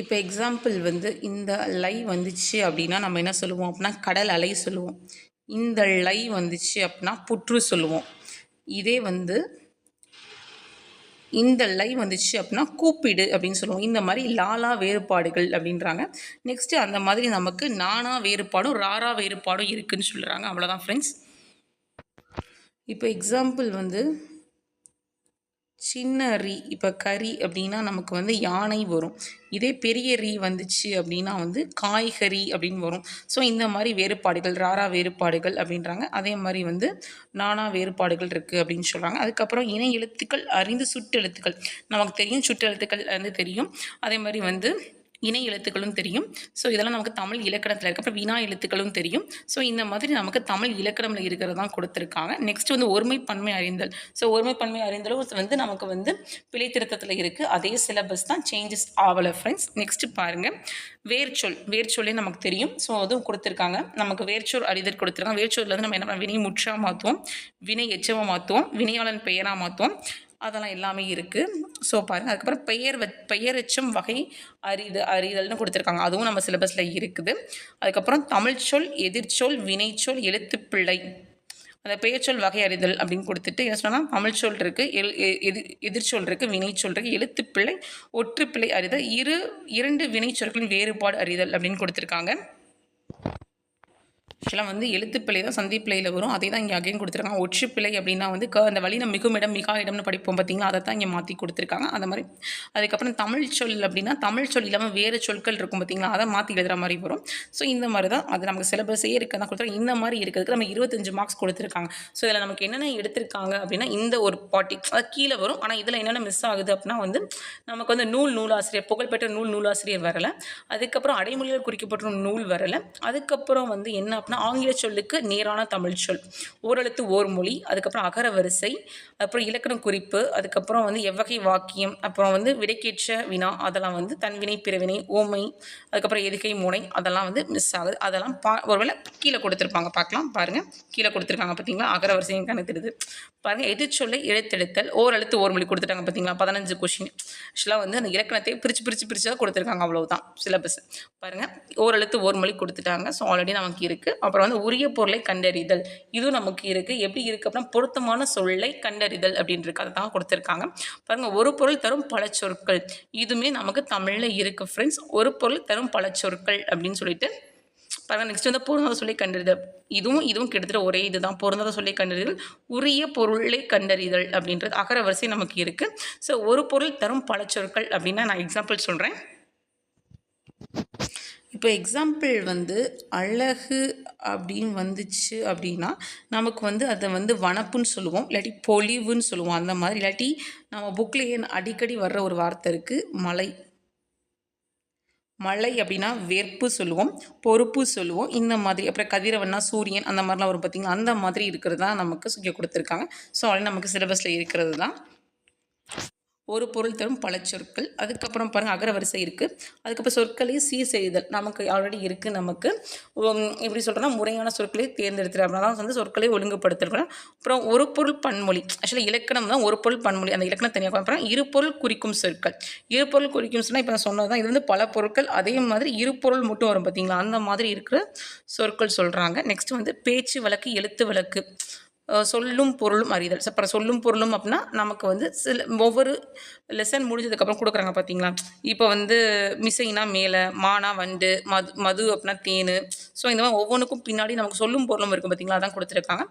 இப்போ எக்ஸாம்பிள் வந்து இந்த லை வந்துச்சு அப்படின்னா நம்ம என்ன சொல்லுவோம் அப்படின்னா கடல் அலை சொல்லுவோம். இந்த லை வந்துச்சு அப்படின்னா புற்று சொல்லுவோம். இதே வந்து இந்த லை வந்துச்சு அப்படின்னா கூப்பிடு அப்படின்னு சொல்லுவோம். இந்த மாதிரி லாலா வேறுபாடுகள் அப்படின்றாங்க. நெக்ஸ்ட்டு அந்த மாதிரி நமக்கு நானா வேறுபாடும் ராரா வேறுபாடும் இருக்குதுன்னு சொல்கிறாங்க. அவ்வளோதான் ஃப்ரெண்ட்ஸ். இப்போ எக்ஸாம்பிள் வந்து சின்ன ரீ, இப்போ கறி அப்படின்னா நமக்கு வந்து யானை வரும். இதே பெரிய ரீ வந்துச்சு அப்படின்னா வந்து காய்கறி அப்படின்னு வரும். ஸோ இந்த மாதிரி வேறுபாடுகள் ராரா வேறுபாடுகள் அப்படின்றாங்க. அதே மாதிரி வந்து நானா வேறுபாடுகள் இருக்குது அப்படின்னு சொல்கிறாங்க. அதுக்கப்புறம் இணை எழுத்துக்கள் அறிந்து சுட்டெழுத்துக்கள் நமக்கு தெரியும், சுட்டெழுத்துக்கள் வந்து தெரியும். அதே மாதிரி வந்து இணை எழுத்துக்களும் தெரியும். ஸோ இதெல்லாம் நமக்கு தமிழ் இலக்கணத்தில் இருக்குது. அப்புறம் வினா எழுத்துக்களும் தெரியும். ஸோ இந்த மாதிரி நமக்கு தமிழ் இலக்கணமில் இருக்கிறதான் கொடுத்துருக்காங்க. நெக்ஸ்ட் வந்து ஒருமைப்பன்மை அறிந்தல். ஸோ ஒருமைப்பன்மை அறிந்தலும் வந்து நமக்கு வந்து பிழை திருத்தத்தில் இருக்குது. அதே சிலபஸ் தான், சேஞ்சஸ் ஆகலை ஃப்ரெண்ட்ஸ். நெக்ஸ்ட்டு பாருங்கள், வேர்ச்சொல்லே நமக்கு தெரியும். ஸோ அதுவும் கொடுத்துருக்காங்க. நமக்கு வேர்ச்சொல் அறிதல் கொடுத்துருக்காங்க. வேர்ச்சொல்லில் வந்து நம்ம என்ன வினை முற்றாக மாற்றுவோம், வினை எச்சமாக மாற்றுவோம், வினையாளன் பெயராக மாற்றுவோம், அதெல்லாம் எல்லாமே இருக்குது. ஸோ பாருங்கள், அதுக்கப்புறம் பெயரெச்சம் வகை அறிதல்னு கொடுத்துருக்காங்க. அதுவும் நம்ம சிலபஸில் இருக்குது. அதுக்கப்புறம் தமிழ்ச்சொல், எதிர்ச்சொல், வினைச்சொல், எழுத்துப்பிழை, அந்த பெயர்ச்சொல் வகை அறிதல் அப்படின்னு கொடுத்துட்டு என்ன சொன்னால் தமிழ்ச்சொல் இருக்குது, எதிர்ச்சொல் இருக்குது, வினைச்சொல் இருக்குது, எழுத்துப்பிழை, ஒற்றுப்பிழை அறிதல், இரண்டு வினைச்சொற்களின் வேறுபாடு அறிதல் அப்படின்னு கொடுத்துருக்காங்க. ஆக்சுவலாக வந்து எழுத்துப்பிழை தான் சந்திப்பிழையில் வரும். அதே தான் இங்கே அகைன் கொடுத்துருக்காங்க. ஒற்றுப்பிழை அப்படின்னா வந்து அந்த வழியில் மிகுமிடம் மிகா இடம்னு படிப்போம் பார்த்தீங்களா, அதை தான் இங்கே மாற்றி கொடுத்துருக்காங்க. அந்த மாதிரி அதுக்கப்புறம் தமிழ் சொல் அப்படின்னா தமிழ் சொல் இல்லாமல் வேறு சொற்கள் இருக்கும் பார்த்தீங்களா, அதை மாற்றி எழுதுகிற மாதிரி வரும். ஸோ இந்த மாதிரி தான் அது நமக்கு சிலபஸே இருக்குது தான் கொடுத்துருக்காங்க. இந்த மாதிரி இருக்கிறதுக்கு நம்ம 25 மார்க்ஸ் கொடுத்துருக்காங்க. ஸோ இதில் நமக்கு என்னென்ன எடுத்திருக்காங்க அப்படின்னா இந்த ஒரு பாட்டி அது கீழே வரும். ஆனால் இதில் என்னென்ன மிஸ் ஆகுது அப்படின்னா வந்து நமக்கு வந்து நூலாசிரியர், புகழ்பெற்ற நூலாசிரியர் வரலை. அதுக்கப்புறம் அடைமொழிகள் குறிக்கப்பட்ட நூல் வரலை. அதுக்கப்புறம் வந்து என்ன அப்படின்னா ஆங்கில சொல்லுக்கு நேரான தமிழ் சொல். ஓரெழுத்து ஓர் மொழி, அதுக்கப்புறம் அகரவரிசை, அப்புறம் இலக்கண குறிப்பு, அதுக்கப்புறம் வந்து எவ்வகை வாக்கியம், அப்புறம் வந்து விடைக்கேற்ற வினா, அதெல்லாம் வந்து தன்வினை பிறவினை ஓமை, அதுக்கப்புறம் எதுகை முனை, அதெல்லாம் வந்து மிஸ் ஆகுது. அதெல்லாம் ஒருவேளை கீழே கொடுத்துருப்பாங்க, பார்க்கலாம் பாருங்கள். கீழே கொடுத்துருக்காங்க பார்த்தீங்களா, அகரவரிசையும் கணக்கிடுது பாருங்கள். எதிர்ச்சொல்லை எழுத்தெடுத்தல் ஓரெழுத்து ஓர் மொழி கொடுத்துட்டாங்க பார்த்தீங்களா, 15 கொஷின். ஆக்சுவலாக வந்து அந்த இலக்கணத்தை பிரித்து தான் கொடுத்துருக்காங்க, அவ்வளவுதான் சிலபஸ். பாருங்கள், ஓரெழுத்து ஓர் மொழி கொடுத்துட்டாங்க. ஸோ ஆல்ரெடி நமக்கு இருக்குது. அப்புறம் வந்து உரிய பொருளை கண்டறிதல், இதுவும் நமக்கு இருக்குது. எப்படி இருக்குது அப்படின்னா பொருத்தமான சொல்லை கண்டறிதல் அப்படின்னு இருக்கு, அதை தான் கொடுத்துருக்காங்க. பாருங்கள், ஒரு பொருள் தரும் பல சொற்கள், இதுவுமே நமக்கு தமிழில் இருக்குது ஃப்ரெண்ட்ஸ். ஒரு பொருள் தரும் பல சொற்கள் அப்படின்னு சொல்லிட்டு பாருங்கள். நெக்ஸ்ட் வந்து பொருந்தாத சொல்லை கண்டறிதல், இதுவும் கிட்டத்தட்ட ஒரே இதுதான். பொருந்தாத சொல்லை கண்டறிதல், உரிய பொருளை கண்டறிதல் அப்படின்றது அகரவரிசை நமக்கு இருக்குது. ஸோ ஒரு பொருள் தரும் பல சொற்கள் அப்படின்னா நான் எக்ஸாம்பிள் சொல்கிறேன். இப்போ எக்ஸாம்பிள் வந்து அழகு அப்படின்னு வந்துச்சு அப்படின்னா நமக்கு வந்து அதை வந்து வனப்புன்னு சொல்லுவோம், இல்லாட்டி பொலிவுன்னு சொல்லுவோம் அந்த மாதிரி. இல்லாட்டி நம்ம புக்லேயே அடிக்கடி வர்ற ஒரு வார்த்தை இருக்குது, மலை. மலை அப்படின்னா வேர்ப்பு சொல்லுவோம், பொறுப்பு சொல்லுவோம், இந்த மாதிரி. அப்புறம் கதிரவன்னா சூரியன், அந்த மாதிரிலாம் வரும் பார்த்திங்களா, அந்த மாதிரி இருக்கிறது தான் நமக்கு இங்கே கொடுத்துருக்காங்க. ஸோ அது நமக்கு சிலபஸில் இருக்கிறது தான். ஒரு பொருள் தரும் பல சொற்கள். அதுக்கப்புறம் பாருங்கள் அகரவரிசை இருக்குது. அதுக்கப்புறம் சொற்களை சீர் செய்தல் நமக்கு ஆல்ரெடி இருக்குது. நமக்கு எப்படி சொல்கிறோன்னா முறையான சொற்களை தேர்ந்தெடுத்துரு அப்படின்னா தான் வந்து சொற்களை ஒழுங்குபடுத்துகிறோம். அப்புறம் ஒரு பொருள் பன்மொழி, ஆக்சுவலி இலக்கணம் தான் ஒரு பொருள் பன்மொழி, அந்த இலக்கணம் தனியாக. அப்புறம் இரு பொருள் குறிக்கும் சொற்கள். இரு பொருள் குறிக்கும் சொன்னால் இப்போ நான் சொன்னது தான், இது வந்து பல பொருட்கள், அதே மாதிரி இரு பொருள் மட்டும் வரும் பார்த்தீங்களா, அந்த மாதிரி இருக்கிற சொற்கள் சொல்கிறாங்க. நெக்ஸ்ட் வந்து பேச்சு வழக்கு, எழுத்து வழக்கு, சொல்லும் பொருளும் அறிதல். அப்புறம் சொல்லும் பொருளும் அப்படின்னா நமக்கு வந்து சில ஒவ்வொரு லெசன் முடிஞ்சதுக்கப்புறம் கொடுக்குறாங்க பார்த்தீங்களா. இப்போ வந்து மிசைனா மேலே, மானா வண்டு, மது அப்படின்னா தேனு. ஸோ இந்த மாதிரி ஒவ்வொன்றுக்கும் பின்னாடி நமக்கு சொல்லும் பொருளும் இருக்குது பார்த்தீங்களா, அதான் கொடுத்துருக்காங்க.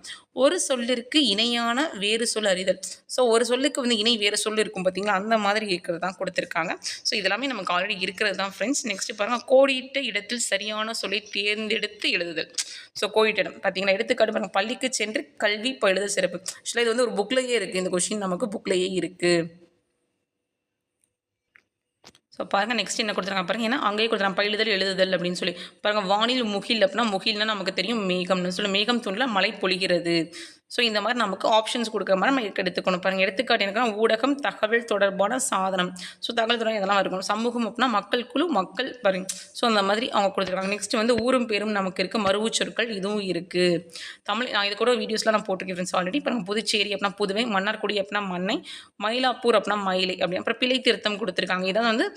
ஒரு சொல்லிற்கு இணையான வேறு சொல் அறிதல். ஸோ ஒரு சொல்லுக்கு வந்து இணை வேறு சொல் இருக்கும் பார்த்தீங்களா, அந்த மாதிரி இருக்கிறது தான் கொடுத்துருக்காங்க. ஸோ இதெல்லாமே நமக்கு ஆல்ரெடி இருக்கிறது தான் ஃப்ரெண்ட்ஸ். நெக்ஸ்ட் பாருங்கள், கோடிட்ட இடத்தில் சரியான சொல்லை தேர்ந்தெடுத்து எழுதுதல். ஸோ கோடிட்ட இடம் பார்த்தீங்களா, எடுத்துக்காட்டு பாருங்கள், பள்ளிக்கு சென்று கல்வி பயிலுதல் சிறப்பு. ஆக்சுவலாக இது வந்து ஒரு புக்லேயே இருக்குது, இந்த கொஸ்டின் நமக்கு புக்லேயே இருக்குது. ஸோ பாருங்கள் நெக்ஸ்ட் என்ன கொடுத்துருக்காங்க பாருங்கள், ஏன்னா அங்கேயே கொடுத்துருக்காங்க பயிலுதல் எழுதுதல் அப்படின்னு சொல்லி. பாருங்கள், வானில் முகில் அப்படின்னா முகில்னா நமக்கு தெரியும் மேகம்னு சொல்லி, மேகம் தூண்டில் மழை பொழிகிறது. ஸோ இந்த மாதிரி நமக்கு ஆப்ஷன்ஸ் கொடுக்குற மாதிரி நம்ம எடுத்துக்கணும். பாருங்கள், எடுத்துக்காட்டு எனக்குன்னா ஊடகம் தகவல் தொடர்பான சாதனம். ஸோ தகவல் தொடர்பு இதெல்லாம் இருக்கணும். சமூகம் அப்படின்னா மக்கள் குழு, மக்கள் பாருங்க. ஸோ அந்த மாதிரி அவங்க கொடுத்துருக்காங்க. நெக்ஸ்ட் வந்து ஊரும் பேரும் நமக்கு இருக்குது, மறுவு சொற்கள் இதுவும் இருக்குது. தமிழ் நான் இது கூட வீடியோஸ்லாம் நான் போட்டிருக்கேன் ஃப்ரெண்ட்ஸ் ஆல்ரெடி. இப்போ புதுச்சேரி அப்படின்னா புதுவை, மன்னார்குடி அப்படின்னா மண்ணை, மயிலாப்பூர் அப்படின்னா மயிலை அப்படி. அப்புறம் பிழை திருத்தம் கொடுத்துருக்காங்க. இதான் வந்து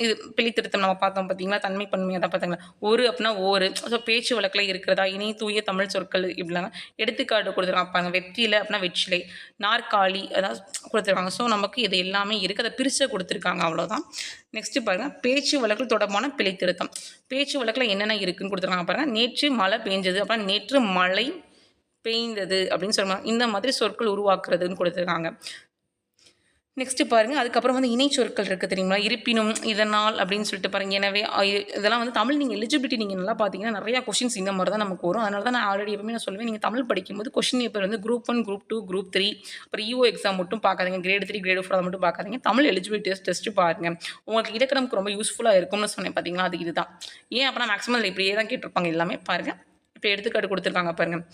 இது பிழை திருத்தம் நம்ம பார்த்தோம் பார்த்தீங்களா, தன்மை பன்மை அதை பார்த்தாங்களா. ஒரு அப்படின்னா ஒரு. ஸோ பேச்சு வழக்கில் இருக்கிறதா, இணை தூய தமிழ் சொற்கள் இப்படிலாம் எடுத்துக்காட்டு கொடுத்துருக்காங்க. பாருங்க, வெற்றிலை அப்படின்னா வெற்றிலை, நாற்காலி அதாவது கொடுத்துருக்காங்க. ஸோ நமக்கு இது எல்லாமே இருக்குது, அதை பிரித்து கொடுத்துருக்காங்க, அவ்வளோதான். நெக்ஸ்ட்டு பாருங்கள், பேச்சு வழக்கு தொடர்பான பிழை திருத்தம். பேச்சு வழக்கில் என்னென்ன இருக்குதுன்னு கொடுத்துருக்காங்க பாருங்கள். நேற்று மழை பெஞ்சது அப்புறம் நேற்று மழை பெய்ந்தது அப்படின்னு சொல்லுவாங்க. இந்த மாதிரி சொற்கள் உருவாக்குறதுன்னு கொடுத்துருக்காங்க. நெக்ஸ்ட்டு பாருங்கள், அதுக்கப்புறம் வந்து இணை சொற்கள் இருக்குது தெரியுங்களா, இருப்பினும், இதனால் அப்படின்னு சொல்லிட்டு பாருங்கள். எனவே இதெல்லாம் வந்து தமிழ் நீங்கள் எலிஜிபிலிட்டி நீங்கள் நல்லா பார்த்தீங்கன்னா நிறையா கொஷின்ஸ் இந்த மாதிரி தான் நமக்கு வரும். அதனால தான் நான் ஆல்ரெடி எப்பவுமே நான் சொல்லுவேன், நீங்கள் தமிழ் படிக்கும்போது கொஷின் பேப்பர் வந்து குரூப் 1, குரூப் 2, குரூப் 3, அப்புறம் EO எக்ஸாம் மட்டும் பார்க்காதீங்க, கிரேட் 3, கிரேட் 4 அதை மட்டும் பார்க்காதீங்க. தமிழ் எலிஜிபிலிட்டி டெஸ்ட்டு பாருங்கள். உங்களுக்கு இலக்கணம்க்கு ரொம்ப யூஸ்ஃபுல்லாக இருக்கும்னு சொன்னேன் பார்த்தீங்களா, அது இதுதான். ஏன் அப்படின்னா மேக்ஸிமம் அதில் இப்படியே தான் கேட்டிருப்பாங்க எல்லாமே. பாருங்கள், இப்போ எடுத்துக்காட்டு கொடுத்துருக்காங்க பாருங்கள்.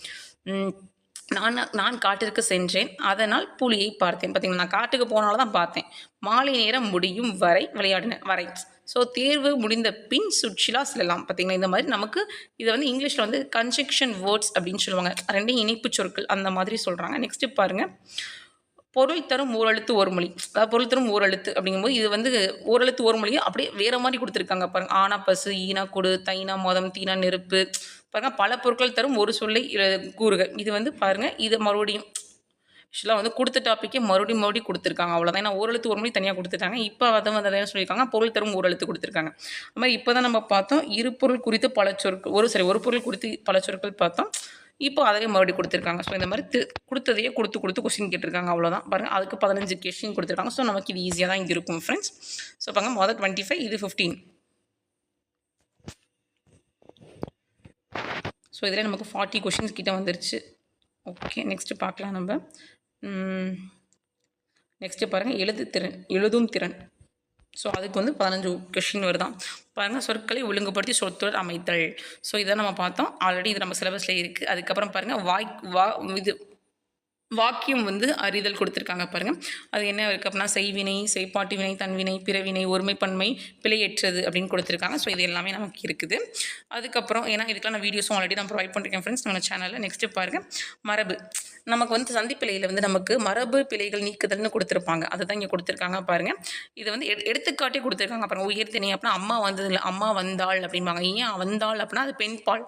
நான் காட்டிற்கு சென்றேன், அதனால் புலியை பார்த்தேன். பார்த்தீங்களா, நான் காட்டுக்கு போனால தான் பார்த்தேன். மாலை நேரம் முடியும் வரை விளையாடினேன் வரை. ஸோ தேர்வு முடிந்த பின் சுற்றுலா செல்லலாம். பார்த்தீங்களா, இந்த மாதிரி நமக்கு இதை வந்து இங்கிலீஷில் வந்து கன்ஜெக்ஷன் வேர்ட்ஸ் அப்படின்னு சொல்லுவாங்க. ரெண்டையும் இணைப்பு சொற்கள் அந்த மாதிரி சொல்கிறாங்க. நெக்ஸ்ட்டு பாருங்கள், பொருள் தரும் ஓரெழுத்து ஒரு மொழி. அதாவது பொருள் தரும் ஓரெழுத்து அப்படிங்கும்போது இது வந்து ஓரெழுத்து ஒரு மொழியை அப்படியே வேறு மாதிரி கொடுத்துருக்காங்க பாருங்கள். ஆனா பசு, ஈனா கொடு, தைனா மதம், தீனா நெருப்பு. பாருங்கள், பல பொருட்கள் தரும் ஒரு சொல்லை கூறுக. இது வந்து பாருங்கள், இது மறுபடியும் ஆக்சுவலாக வந்து கொடுத்த டாப்பிக்கே மறுபடியும் கொடுத்துருக்காங்க, அவ்வளோதான். ஏன்னா ஓரெழுத்து ஒரு மொழி தனியாக கொடுத்துட்டாங்க. இப்போ அதை வந்து என்ன சொல்லியிருக்காங்க, பொருள் தரும் ஓரெழுத்து கொடுத்துருக்காங்க. அது மாதிரி இப்போ தான் நம்ம பார்த்தோம் இரு பொருள் குறித்து பல சொற்கள், ஒரு பொருள் குறித்து பல சொற்கள் பார்த்தோம். இப்போ அதே மறுபடியும் கொடுத்துருக்காங்க. ஸோ இந்த மாதிரி கொடுத்ததையே கொடுத்து கொஸ்டின் கேட்டிருக்காங்க, அவ்வளோதான். பாருங்கள், அதுக்கு 15 கொஸ்டின் கொடுத்துருக்காங்க. ஸோ நமக்கு இது ஈஸியாக தான் இங்கே இருக்கும் ஃப்ரெண்ட்ஸ். ஸோ பாருங்கள், மொதல் 25, இது 15. ஸோ இதில் நமக்கு 40 கொஷின்ஸ் கிட்ட வந்துருச்சு. ஓகே, நெக்ஸ்ட்டு பார்க்கலாம் நம்ம. நெக்ஸ்ட்டு பாருங்கள், எழுதும் திறன். ஸோ அதுக்கு வந்து 15 கொஷின் வருதான் பாருங்கள். சொற்களை ஒழுங்குபடுத்தி சொற்றொடர் அமைத்தல். ஸோ இதை நம்ம பார்த்தோம் ஆல்ரெடி. இது நம்ம சிலபஸில் இருக்குது. அதுக்கப்புறம் பாருங்கள் இது வாக்கியம் வந்து அறிதல் கொடுத்துருக்காங்க பாருங்கள். அது என்ன இருக்குது அப்படின்னா செய்வினை, செய்பாட்டு வினை, தன்வினை, பிறவினை, ஒருமைப்பன்மை, பிழையற்றது அப்படின்னு கொடுத்துருக்காங்க. ஸோ இது எல்லாமே நமக்கு இருக்குது. அதுக்கப்புறம் ஏன்னா இதுக்கெல்லாம் நான் வீடியோஸும் ஆல்ரெடி நான் ப்ரொவைட் பண்ணிருக்கேன் ஃப்ரெண்ட்ஸ் நம்ம சேனலில். நெக்ஸ்ட்டு பாருங்கள் மரபு. நமக்கு வந்து சந்திப்பிழையில் வந்து நமக்கு மரபு பிழைகள் நீக்குதல்னு கொடுத்துருப்பாங்க. அதுதான் இங்கே கொடுத்துருக்காங்க பாருங்கள். இது வந்து எடுத்துக்காட்டே கொடுத்துருக்காங்க பாருங்கள். உயர்திணை அப்படின்னா அம்மா வந்ததில்லை, அம்மா வந்தாள் அப்படிம்பாங்க. ஏன் வந்தாள் அப்படின்னா அது பெண் பால்.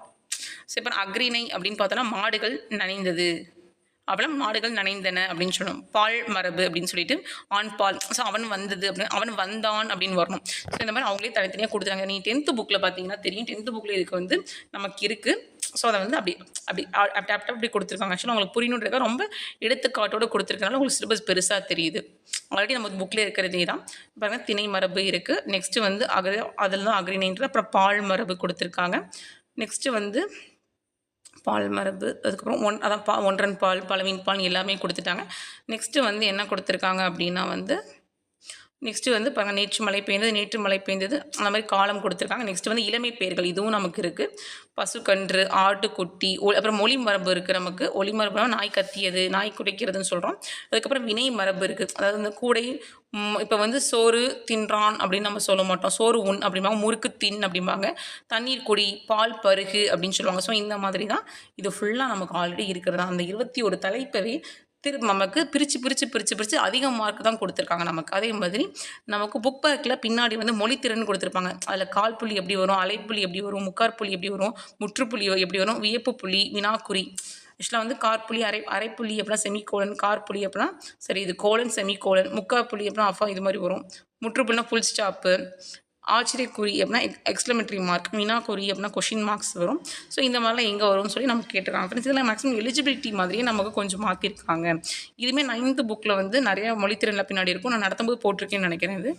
ஸோ இப்போ அக்ரிணை அப்படின்னு பார்த்தோன்னா மாடுகள் நனைந்தது, அவளும் மாடுகள் நனைந்தன அப்படின்னு சொல்லணும். பால் மரபு அப்படின்னு சொல்லிட்டு ஆண் பால். ஸோ அவன் வந்தது அப்படின்னு, அவன் வந்தான் அப்படின்னு வரணும். ஸோ இந்த மாதிரி அவங்களே தனித்தனியாக கொடுத்துருக்காங்க. நீ 10th புக்கில் பார்த்தீங்கன்னா தெரியும். 10th புக்கில் இதுக்கு வந்து நமக்கு இருக்குது. ஸோ அதை வந்து அப்படி கொடுத்துருக்காங்க. ஆக்சுவலாக உங்களுக்கு புரியணுன்றதுக்காக ரொம்ப எடுத்துக்காட்டோடு கொடுத்துருக்கனால உங்களுக்கு சிலபஸ் பெருசாக தெரியுது. ஆல்ரெடி நமக்கு புக்கில் இருக்கிறதே தான். பாருங்கள் திணை மரபு இருக்குது. நெக்ஸ்ட்டு வந்து அதில் தான் அக்ரிணைன்ற, அப்புறம் பால் மரபு கொடுத்துருக்காங்க. நெக்ஸ்ட்டு வந்து பால் மரபு, அதுக்கப்புறம் அதான் ஒன்றன் பால், பலவின் பால் எல்லாமே கொடுத்துட்டாங்க. நெக்ஸ்ட்டு வந்து என்ன கொடுத்துருக்காங்க அப்படின்னா வந்து நெக்ஸ்ட்டு வந்து பாருங்கள் நேற்று மழை பெய்ந்தது அந்த மாதிரி காலம் கொடுத்துருக்காங்க. நெக்ஸ்ட்டு வந்து இளமை பெயர்கள் இதுவும் நமக்கு இருக்குது. பசுக்கன்று, ஆட்டுக்குட்டி, அப்புறம் மொழி மரபு இருக்குது நமக்கு. ஒளி மரபுனா நாய் கத்தியது, நாய் குடைக்கிறதுன்னு சொல்கிறோம். அதுக்கப்புறம் வினை மரபு இருக்குது. அதாவது இந்த கூடை இப்போ வந்து சோறு தின்றான் அப்படின்னு நம்ம சொல்ல மாட்டோம். சோறு உண் அப்படிம்பாங்க, முறுக்கு தின் அப்படிம்பாங்க, தண்ணீர் குடி, பால் பருகு அப்படின்னு சொல்லுவாங்க. ஸோ இந்த மாதிரி தான் இது ஃபுல்லாக நமக்கு ஆல்ரெடி இருக்கிறதா. அந்த 21 தலைப்பவே நமக்கு பிரித்து அதிக மார்க் தான் கொடுத்துருக்காங்க நமக்கு. அதே மாதிரி நமக்கு புக் பேக்கில் பின்னாடி வந்து மொழித்திறன் கொடுத்துருப்பாங்க. அதில் கால் புள்ளி எப்படி வரும், அலைப்புள்ளி எப்படி வரும், முக்கார் புள்ளி எப்படி வரும், முற்றுப்புள்ளி எப்படி வரும், வியப்பு புள்ளி, வினாக்குறி. ஆக்சுவலாக வந்து கார்புள்ளி, அரைப்புள்ளி அப்படின்னா செமிகோலன், கார்புள்ளி அப்படின்னா சரி இது கோலன் செமிகோலன், முக்கால் புள்ளி அப்படின்னா ஆஃபா இது மாதிரி வரும், முற்றுப்புள்ளினா ஃபுல் ஸ்டாப்பு, ஆச்சரியக்குறி அப்படின்னா எக்ஸ்க்ளமேட்டரி மார்க், வினாக்குறி அப்படின்னா கொஷின் மார்க்ஸ் வரும். ஸோ இந்த மாதிரிலாம் எங்கே வரும்னு சொல்லி நமக்கு கேட்டிருக்காங்க ஃப்ரெண்ட்ஸ். இதில் மேக்ஸிமம் எலிஜிபிலிட்டி மாதிரியே நமக்கு கொஞ்சம் மாற்றிருக்காங்க. இதுவுமே 9th புக்கில் வந்து நிறையா மொழித்திறனில் பின்னாடி இருக்கும். நான் நடத்தும்போது போட்டிருக்கேன்னு நினைக்கிறேன். இது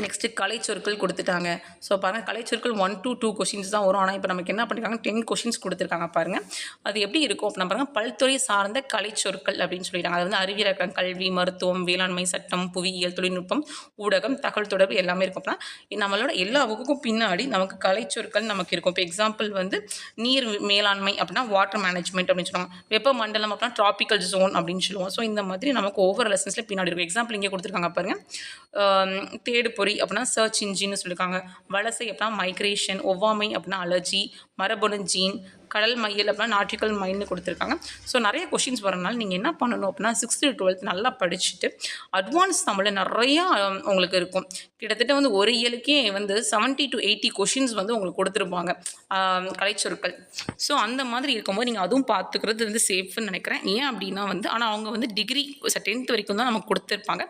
நெக்ஸ்ட்டு கலைச்சொற்கள் கொடுத்துட்டாங்க. ஸோ பாருங்கள் கலைச்சொற்கள் 1 to 2 கொஷின்ஸ் தான் வரும். ஆனால் இப்போ நமக்கு என்ன பண்ணியிருக்காங்க 10 கொஷின்ஸ் கொடுத்துருக்காங்க பாருங்கள். அது எப்படி இருக்கும் அப்படின்னா பாருங்கள் பல்துறை சார்ந்த கலைச்சொற்கள் அப்படின்னு சொல்லிட்டாங்க. அது வந்து அறிவியல், கல்வி, மருத்துவம், வேளாண்மை, சட்டம், புவியியல், தொழில்நுட்பம், ஊடகம், தகவல் தொடர்பு எல்லாமே இருக்கும். அப்படின்னா நம்மளோட எல்லா புக்குக்கும் பின்னாடி நமக்கு கலைச்சொற்கள் நமக்கு இருக்கும். இப்போ எக்ஸாம்பிள் வந்து நீர் மேலாண்மை அப்படின்னா வாட்டர் மேனேஜ்மெண்ட் அப்படின்னு சொல்லுவாங்க. வெப்பமண்டலம் அப்படின்னா ட்ராபிக்கல் ஜோன் அப்படின்னு சொல்லுவோம். ஸோ இந்த மாதிரி நமக்கு ஒவ்வொரு லெசன்ஸில் பின்னாடி இருக்கும். எக்ஸாம்பிள் இங்கே கொடுத்துருக்காங்க பாருங்கள். தேடு பொறி அப்படின்னா சர்ச் இன்ஜின்னு சொல்லியிருக்காங்க. வலசை அப்படின்னா மைக்ரேஷன், ஒவ்வாமை அப்படின்னா அலர்ஜி, மரபணு ஜீன், கடல் மையல் அப்படின்னா நாட்டிக்கல் மைல்னு கொடுத்துருக்காங்க. ஸோ நிறைய கொஷின்ஸ் வரனால நீங்கள் என்ன பண்ணணும் அப்படின்னா 6th to 12th நல்லா படிச்சுட்டு அட்வான்ஸ் தமிழில் நிறையா உங்களுக்கு இருக்கும். கிட்டத்தட்ட வந்து ஒரு இயலுக்கே வந்து 70 to 80 கொஷின்ஸ் வந்து உங்களுக்கு கொடுத்துருப்பாங்க கலைச்சொற்கள். ஸோ அந்த மாதிரி இருக்கும்போது நீங்கள் அதுவும் பார்த்துக்கிறது வந்து சேஃப்னு நினைக்கிறேன். ஏன் அப்படின்னா வந்து ஆனால் அவங்க வந்து டிகிரி 10th வரைக்கும் தான் நமக்கு கொடுத்துருப்பாங்க.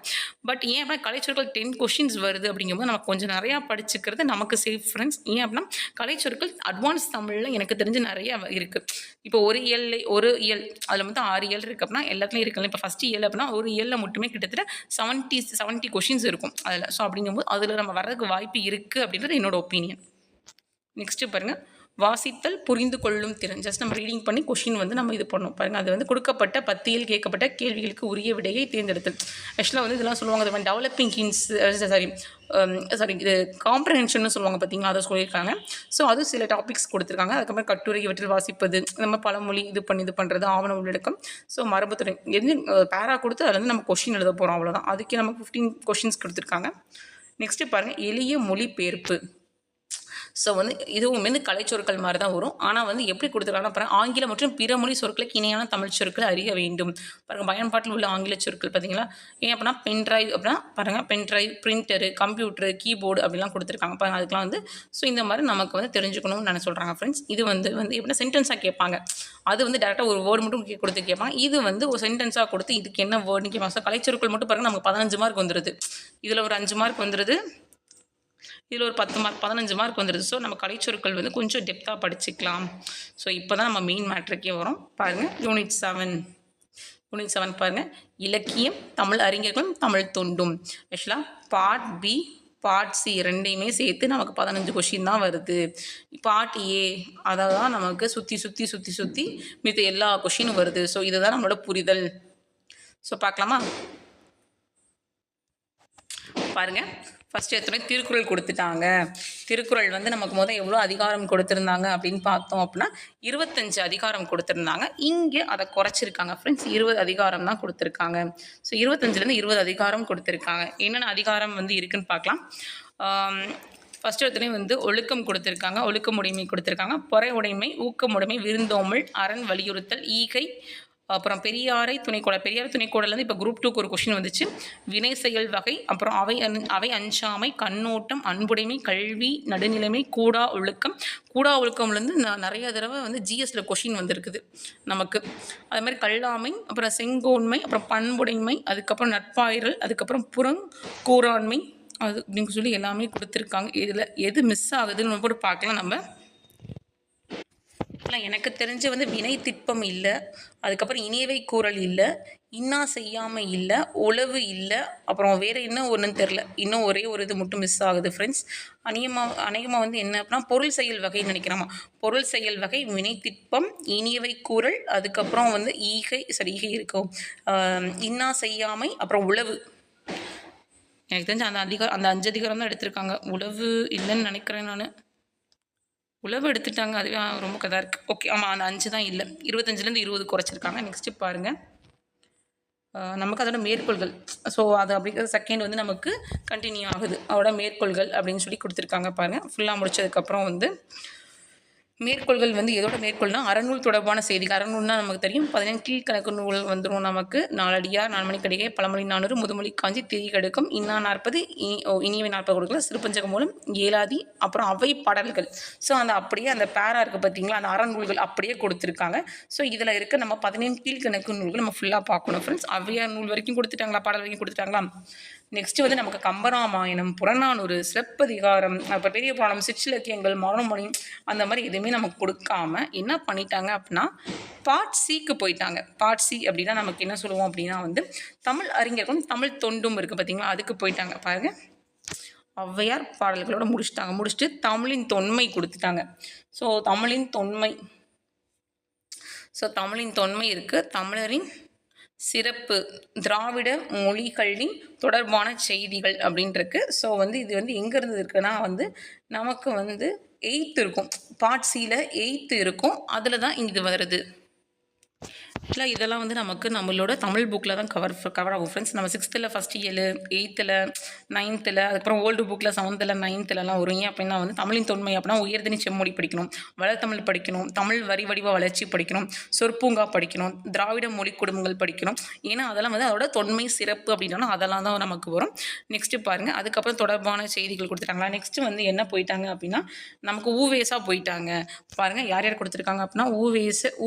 பட் ஏன் அப்படின்னா கலைச்சொற்கள் 10 கொஷின்ஸ் வருது அப்படிங்கும்போது நமக்கு கொஞ்சம் நிறையா படிச்சுக்கிறது நமக்கு சேஃப் ஃப்ரெண்ட்ஸ். ஏன் அப்படின்னா கலைச்சொற்கள் அட்வான்ஸ் தமிழில் எனக்கு தெரிஞ்சு நிறைய இருக்குது. இப்போ ஒரு இயல் அதில் வந்து 6 இயல் இருக்குது அப்படின்னா எல்லாத்துலையும் இருக்குல்ல. இப்போ ஃபஸ்ட் இயல் அப்படின்னா ஒரு இயலில் மட்டுமே கிட்டத்தட்ட 70 கொஷின்ஸ் இருக்கும் அதில். ஸோ அப்படிங்கும்போது அதில் நம்ம வர்றதுக்கு வாய்ப்பு இருக்குது அப்படின்றது என்னோட ஒப்பீனியன். நெக்ஸ்ட்டு பாருங்கள் வாசித்தல் புரிந்து கொள்ளும் திறன். ஜஸ்ட் நம்ம ரீடிங் பண்ணி கொஷின் வந்து நம்ம இது பண்ணணும் பாருங்கள். அது வந்து கொடுக்கப்பட்ட பத்தியில் கேட்கப்பட்ட கேள்விகளுக்கு உரிய விடையை தேர்ந்தெடுத்தல். ஆக்சுவலாக வந்து இதெல்லாம் சொல்லுவாங்க. அது டெவலப்பிங் ஹின்ஸ் இது காம்ப்ரஹென்ஷன் சொல்லுவாங்க பார்த்தீங்களா, அதை சொல்லியிருக்காங்க. ஸோ அது சில டாபிக்ஸ் கொடுத்துருக்காங்க. அதுக்கப்புறம் கட்டுரை இவற்றில் வாசிப்பது, நம்ம பழமொழி இது பண்ணுறது, ஆவண உள்ளடக்கம், ஸோ மரபுத்துறை எது பேரா கொடுத்து அதில் வந்து நம்ம கொஷின் எழுத போகிறோம் அவ்வளோதான். அதுக்கே நமக்கு 15 கொஷின்ஸ் கொடுத்துருக்காங்க. நெக்ஸ்ட்டு பாருங்கள் எளிய மொழிபெயர்ப்பு. ஸோ வந்து இதுவும் வந்து கலைச்சொற்கள் மாதிரி தான் வரும். ஆனால் வந்து எப்படி கொடுத்துருக்காங்கன்னா பாருங்கள் ஆங்கிலம் மற்றும் பிற மொழி சொற்களுக்கு இணையான தமிழ் சொற்களை அறிய வேண்டும். பாருங்கள் பயன்பாட்டில் உள்ள ஆங்கில சொற்கள் பார்த்தீங்களா. ஏன் அப்படின்னா பென்ட்ரைவ் அப்படின்னா பாருங்கள் பென்ட்ரைவ், பிரிண்டரு, கம்ப்யூட்டரு, கீபோர்டு அப்படிலாம் கொடுத்துருக்காங்க பாருங்கள். அதுக்கெலாம் வந்து ஸோ இந்த மாதிரி நமக்கு வந்து தெரிஞ்சுக்கணும்னு நான் சொல்கிறாங்க ஃப்ரெண்ட்ஸ். இது வந்து எப்படின்னா சென்டென்ஸாக கேட்பாங்க. அது வந்து டேரெக்டாக ஒரு வேர்டு மட்டும் கொடுத்து கேட்பாங்க. இது வந்து ஒரு சென்டென்ஸாக கொடுத்து இதுக்கு என்ன வேர்டுன்னு கேட்பாங்க. ஸோ கலைச்சொற்கள் மட்டும் பாருங்கள் நமக்கு 15 மார்க் வந்துடுது. இதில் ஒரு 5 மார்க் வந்துடுது, இதில் ஒரு 10 மார்க் 15 மார்க் வந்துடுது. ஸோ நம்ம கலைச்சொற்கள் வந்து கொஞ்சம் டெப்த்தாக படிச்சுக்கலாம். ஸோ இப்போ தான் நம்ம மெயின் மேட்ருக்கே வரும் பாருங்கள். யூனிட் 7 பாருங்கள் இலக்கியம், தமிழ் அறிஞர்களும் தமிழ் தொண்டும். ஆக்சுவலாக பார்ட் பி பார்ட் சி ரெண்டையுமே சேர்த்து நமக்கு 15 கொஷின் தான் வருது. பார்ட் ஏ அதை தான் நமக்கு சுற்றி மித்த எல்லா கொஷினும் வருது. ஸோ இதுதான் நம்மளோட புரிதல். ஸோ பார்க்கலாமா. பாருங்கள். ஃபஸ்ட்டு எடுத்தோடனே திருக்குறள் கொடுத்துட்டாங்க. திருக்குறள் வந்து நமக்கு எவ்வளோ அதிகாரம் கொடுத்துருந்தாங்க அப்படின்னு பார்த்தோம் அப்படின்னா 25 அதிகாரம் கொடுத்துருந்தாங்க. இங்கே அதை குறைச்சிருக்காங்க ஃப்ரெண்ட்ஸ். 20 அதிகாரம் தான் கொடுத்துருக்காங்க. ஸோ 25லேருந்து 20 அதிகாரம் கொடுத்துருக்காங்க. என்னென்ன அதிகாரம் வந்து இருக்குன்னு பார்க்கலாம். ஃபஸ்ட்டு எடுத்தோடனே வந்து ஒழுக்கம் கொடுத்துருக்காங்க, ஒழுக்கமுடைமை கொடுத்துருக்காங்க, பொறை உடைமை, ஊக்கமுடைமை, விருந்தோம்பல், அரண் வலியுறுத்தல், ஈகை, அப்புறம் பெரியாரை துணைக்கோடல். பெரியாரை துணைக்கோடலேருந்து இப்போ குரூப் 2க்கு ஒரு கொஷின் வந்துச்சு. வினை செயல் வகை, அப்புறம் அவை அஞ்சாமை, கண்ணோட்டம், அன்புடைமை, கல்வி, நடுநிலைமை, கூடா ஒழுக்கம். கூடா ஒழுக்கம்லேருந்து நிறைய தடவை வந்து ஜிஎஸ்ல கொஷின் வந்திருக்குது நமக்கு. அது மாதிரி கல்லாமை, அப்புறம் செங்கோன்மை, அப்புறம் பண்புடைமை, அதுக்கப்புறம் நட்பாயிரல், அதுக்கப்புறம் கூறாண்மை, அது அப்படின்னு சொல்லி எல்லாமே கொடுத்துருக்காங்க. இதில் எது மிஸ் ஆகுதுன்னு கூட பார்க்கலாம் நம்ம. இல்லை, எனக்கு தெரிஞ்ச வந்து வினை திட்பம் இல்லை, அதுக்கப்புறம் இனியவை கூறல் இல்லை, இன்னா செய்யாமை இல்லை, உளவு இல்லை, அப்புறம் வேறு என்ன ஒன்றுன்னு தெரில. இன்னும் ஒரே ஒரு இது மட்டும் மிஸ் ஆகுது ஃப்ரெண்ட்ஸ். அநேகமாக வந்து என்ன அப்படின்னா பொருள் செயல் வகைன்னு நினைக்கிறோமா. பொருள் செயல் வகை, வினை திட்பம், இனியவை கூறல், அதுக்கப்புறம் வந்து ஈகை இருக்கும், இன்னா செய்யாமை, அப்புறம் உளவு. எனக்கு தெரிஞ்ச அந்த 5 அதிகாரம் தான் எடுத்திருக்காங்க. உளவு இல்லைன்னு நினைக்கிறேன் நான். உளவு எடுத்துட்டாங்க, அதுவே ரொம்ப கதாக இருக்குது. ஓகே, ஆமாம், அந்த 5 தான் இல்லை. 25லேருந்து 20 குறைச்சிருக்காங்க. நெக்ஸ்ட்டு பாருங்கள், நமக்கு அதோட மேற்கோள்கள். ஸோ அது அப்படிங்கிற செகண்ட் வந்து நமக்கு கண்டினியூ ஆகுது. அதோட மேற்கோள்கள் அப்படின்னு சொல்லி கொடுத்துருக்காங்க பாருங்கள். ஃபுல்லாக முடிச்சதுக்கப்புறம் வந்து மேற்கோள்கள் வந்து எதோட மேற்கோள்னா அறநூல் தொடர்பான செய்திகள். அறநூல்னா நமக்கு தெரியும், 15 கீழ்கணக்கு நூல் வந்துடும் நமக்கு. நாலடியார், 4 மணிக்கடிகை, பழமொழி 400, முதுமொழி காஞ்சி, திரிகடுக்கம், இன்னா 40, இனியவை 40 கொடுக்கலாம், சிறுபஞ்சக மூலம், ஏலாதி, அப்புறம் அவை பாடல்கள். ஸோ அந்த அப்படியே அந்த பேரா இருக்குது பார்த்தீங்களா, அந்த அறநூல்கள் அப்படியே கொடுத்துருக்காங்க. ஸோ இதில் இருக்க நம்ம 15 கீழ்கணக்கு நூல்கள் நம்ம ஃபுல்லாக பார்க்கணும் ஃப்ரெண்ட்ஸ். அவையார் நூல் வரைக்கும் கொடுத்துட்டாங்களா, பாடல் வரைக்கும் கொடுத்துட்டாங்களா. நெக்ஸ்ட்டு வந்து நமக்கு கம்பராமாயணம், புறநானூறு, சிலப்பதிகாரம், அப்புறம் பெரிய புராணம், சிற்றிலக்கியங்கள், மரணமொழி, அந்த மாதிரி எதுவுமே நமக்கு கொடுக்காம என்ன பண்ணிட்டாங்க அப்படின்னா பார்ட் சிக்கு போயிட்டாங்க. பார்ட் சி அப்படின்னா நமக்கு என்ன சொல்லுவோம் அப்படின்னா வந்து தமிழ் அறிஞர்களும் தமிழ் தொண்டும் இருக்குது பார்த்தீங்களா, அதுக்கு போயிட்டாங்க பாருங்கள். ஔவையார் பாடல்களோட முடிச்சுட்டு தமிழின் தொன்மை கொடுத்துட்டாங்க. ஸோ தமிழின் தொன்மை இருக்குது, தமிழரின் சிறப்பு, திராவிட மொழிகளின் தொடர்பான செய்திகள் அப்படின்ட்டுருக்கு. ஸோ வந்து இது வந்து எங்கேருந்து இருக்குன்னா வந்து நமக்கு வந்து 8th இருக்கும், பார்ட் சியில் 8th இருக்கும். அதில் தான் இது வருது. இல்லை, இதெல்லாம் வந்து நமக்கு நம்மளோட தமிழ் புக்கில் தான் கவர் ஆகும் ஃப்ரெண்ட்ஸ். நம்ம 6th first year, 8th 9th, அதுக்கப்புறம் ஓல்டு புக்கில் 7th 9th வரும். ஏன் அப்படின்னா வந்து தமிழின் தொன்மை அப்படின்னா உயர்தனி செம்மொழி படிக்கணும், வளர்த்தமிழ் படிக்கணும், தமிழ் வடிவ வளர்ச்சி படிக்கணும், சொற்பூங்கா படிக்கணும், திராவிட மொழி குடும்பங்கள் படிக்கணும். ஏன்னா அதெல்லாம் வந்து அதோட தொன்மை சிறப்பு அப்படின்னா அதெல்லாம் தான் நமக்கு வரும். நெக்ஸ்ட்டு பாருங்கள், அதுக்கப்புறம் தொடர்பான செய்திகள் கொடுத்துட்டாங்களா. நெக்ஸ்ட்டு வந்து என்ன போயிட்டாங்க அப்படின்னா நமக்கு ஊவேஸாக போயிட்டாங்க பாருங்கள். யார் யார் கொடுத்துருக்காங்க அப்படின்னா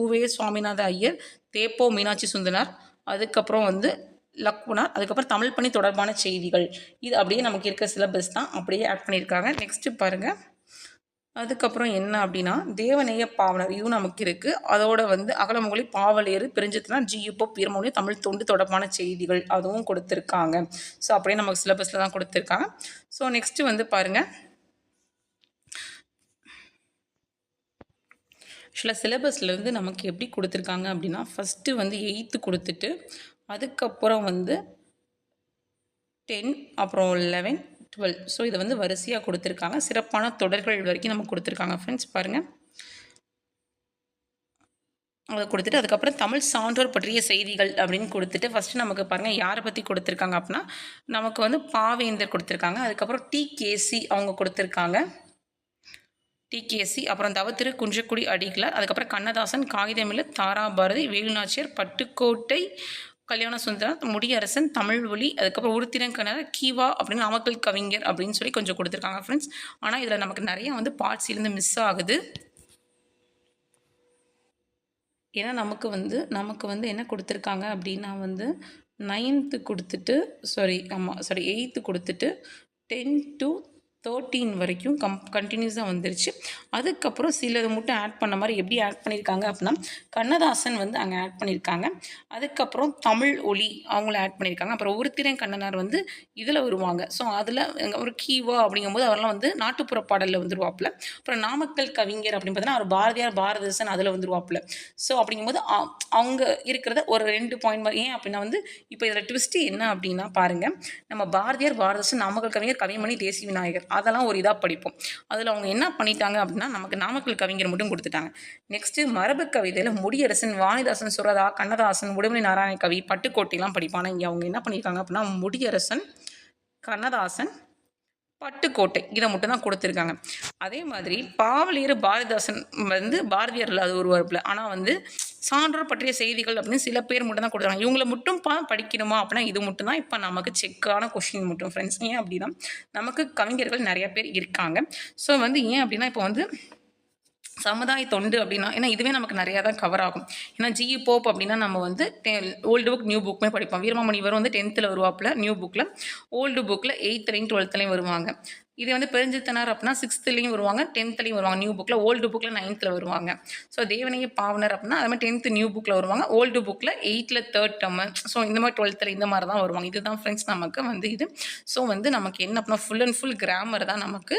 ஊவே சுவாமிநாத ஐயர், தேப்போ மீனாட்சி சுந்தரனார், அதுக்கப்புறம் வந்து லக்குனார், அதுக்கப்புறம் தமிழ் பணி தொடர்பான செய்திகள். இது அப்படியே நமக்கு இருக்க சிலபஸ் தான் அப்படியே ஆட் பண்ணியிருக்காங்க. நெக்ஸ்ட்டு பாருங்கள், அதுக்கப்புறம் என்ன அப்படின்னா தேவநேய பாவலர், இதுவும் நமக்கு இருக்குது. அதோட வந்து அகலமொழி, பாவலேறு, பிரிஞ்சத்தினார், ஜியுப்போ, வீரமொழி, தமிழ் தொண்டு தொடர்பான செய்திகள் அதுவும் கொடுத்துருக்காங்க. ஸோ அப்படியே நமக்கு சிலபஸில் தான் கொடுத்துருக்காங்க. ஸோ நெக்ஸ்ட்டு வந்து பாருங்கள், ஆக்சுவலாக சிலபஸ்லேருந்து நமக்கு எப்படி கொடுத்துருக்காங்க அப்படின்னா ஃபஸ்ட்டு வந்து 8th கொடுத்துட்டு அதுக்கப்புறம் வந்து 10, அப்புறம் 11, 12. ஸோ இதை வந்து வரிசையாக கொடுத்துருக்காங்க. சிறப்பான தொடர்கள் வரைக்கும் நமக்கு கொடுத்துருக்காங்க ஃப்ரெண்ட்ஸ். பாருங்கள், அதை கொடுத்துட்டு அதுக்கப்புறம் தமிழ் சான்றோர் பற்றிய செய்திகள் அப்படின்னு கொடுத்துட்டு ஃபஸ்ட்டு நமக்கு பாருங்கள் யாரை பற்றி கொடுத்துருக்காங்க அப்படின்னா நமக்கு வந்து பாவேந்தர் கொடுத்துருக்காங்க. அதுக்கப்புறம் டிகேசி அவங்க கொடுத்துருக்காங்க, டிகேசி. அப்புறம் தவத்திரு குன்றக்குடி அடிகளார், அதுக்கப்புறம் கண்ணதாசன், காகிதமில்ல, தாராபாரதி, வேலுநாச்சியார், பட்டுக்கோட்டை கல்யாண சுந்தரம், முடியரசன், தமிழ் ஒளி, அதுக்கப்புறம் உருத்திரங்கணர், கீவா அப்படின்னு நாமக்கல் கவிஞர் அப்படின்னு சொல்லி கொஞ்சம் கொடுத்துருக்காங்க ஃப்ரெண்ட்ஸ். ஆனால் இதில் நமக்கு நிறைய வந்து பார்ட்ஸ்லேருந்து மிஸ் ஆகுது. ஏன்னா நமக்கு வந்து என்ன கொடுத்துருக்காங்க அப்படின்னா வந்து 9th கொடுத்துட்டு 8th கொடுத்துட்டு 10 to 13 வரைக்கும் கண்டினியூஸாக வந்துருச்சு. அதுக்கப்புறம் சிலது மட்டும் ஆட் பண்ண மாதிரி எப்படி ஆட் பண்ணியிருக்காங்க அப்படின்னா, கண்ணதாசன் வந்து அங்கே ஆட் பண்ணியிருக்காங்க. அதுக்கப்புறம் தமிழ் ஒலி அவங்கள ஆட் பண்ணியிருக்காங்க. அப்புறம் ஒருத்திரை கண்ணனார் வந்து இதில் வருவாங்க. ஸோ அதில் ஒரு கீவா அப்படிங்கும்போது அவரெல்லாம் வந்து நாட்டுப்புற பாடலில் வந்துருவாப்புல. அப்புறம் நாமக்கல் கவிஞர் அப்படின்னு பார்த்தீங்கன்னா, அவர் பாரதியார் பாரதிதாசன் அதில் வந்துருவாப்புல. ஸோ அப்படிங்கும்போது அவங்க இருக்கிறத ஒரு 2 பாயிண்ட் மாதிரி ஏன் அப்படின்னா வந்து இப்போ இதில் ட்விஸ்ட்டு என்ன அப்படின்னா பாருங்கள், நம்ம பாரதியார் பாரதிதாசன் நாமக்கல் கவிஞர் கவிமணி தேசிய விநாயகர் அதெல்லாம் ஒரு இதாக படிப்போம். அதில் அவங்க என்ன பண்ணிட்டாங்க அப்படின்னா நமக்கு நாமக்கல் கவிஞர் மட்டும் கொடுத்துட்டாங்க. நெக்ஸ்ட்டு மரபு கவிதையில் முடியரசன், வாணிதாசன், சுரதா, கண்ணதாசன், உடுமலை நாராயண கவி, பட்டுக்கோட்டையெல்லாம் படிப்பாங்க. இங்கே அவங்க என்ன பண்ணியிருக்காங்க அப்படின்னா முடியரசன், கண்ணதாசன், பட்டுக்கோட்டை இதை மட்டும் தான் கொடுத்துருக்காங்க. அதே மாதிரி பாவலீர் பாரதிதாசன் வந்து பாரதியாரில் அது ஒரு வரப்பில், ஆனால் வந்து சான்றோர் பற்றிய செய்திகள் அப்படின்னு சில பேர் மட்டும் தான் கொடுத்துருக்காங்க. இவங்களை மட்டும் படிக்கணுமா அப்படின்னா இது மட்டும் தான் இப்போ நமக்கு செக்கான கொஷின் மட்டும் ஃப்ரெண்ட்ஸ். ஏன் அப்படின்னா நமக்கு கவிஞர்கள் நிறைய பேர் இருக்காங்க. ஸோ வந்து ஏன் அப்படின்னா இப்போ வந்து சமுதாய தொண்டு அப்படின்னா ஏன்னா இதுவே நமக்கு நிறையா தான் கவர் ஆகும். ஏன்னா ஜிஇ போப் அப்படின்னா நம்ம வந்து ஓல்டு புக் நியூ புக்குமே படிப்போம். வீரமாமுனிவர் வந்து 10th வருவாப்பில் நியூ புக்கில், ஓல்டு புக்கில் 8th 12th வருவாங்க. இதே வந்து பெருஞ்சித்தனார் அப்படின்னா 6th வருவாங்க, 10th வருவாங்க நியூ புக்கில், ஓல்டு புக்கில் 9th வருவாங்க. ஸோ தேவனைய பாவனர் அப்படின்னா அது மாதிரி 10th நியூ புக்கில் வருவாங்க, ஓல்டு புக்கில் 8th 3rd term. ஸோ இந்த மாதிரி 12th இந்த மாதிரி தான் வருவாங்க. இதுதான் ஃப்ரெண்ட்ஸ் நமக்கு வந்து இது. ஸோ வந்து நமக்கு என்ன அப்படின்னா ஃபுல் அண்ட் ஃபுல் கிராமர் தான் நமக்கு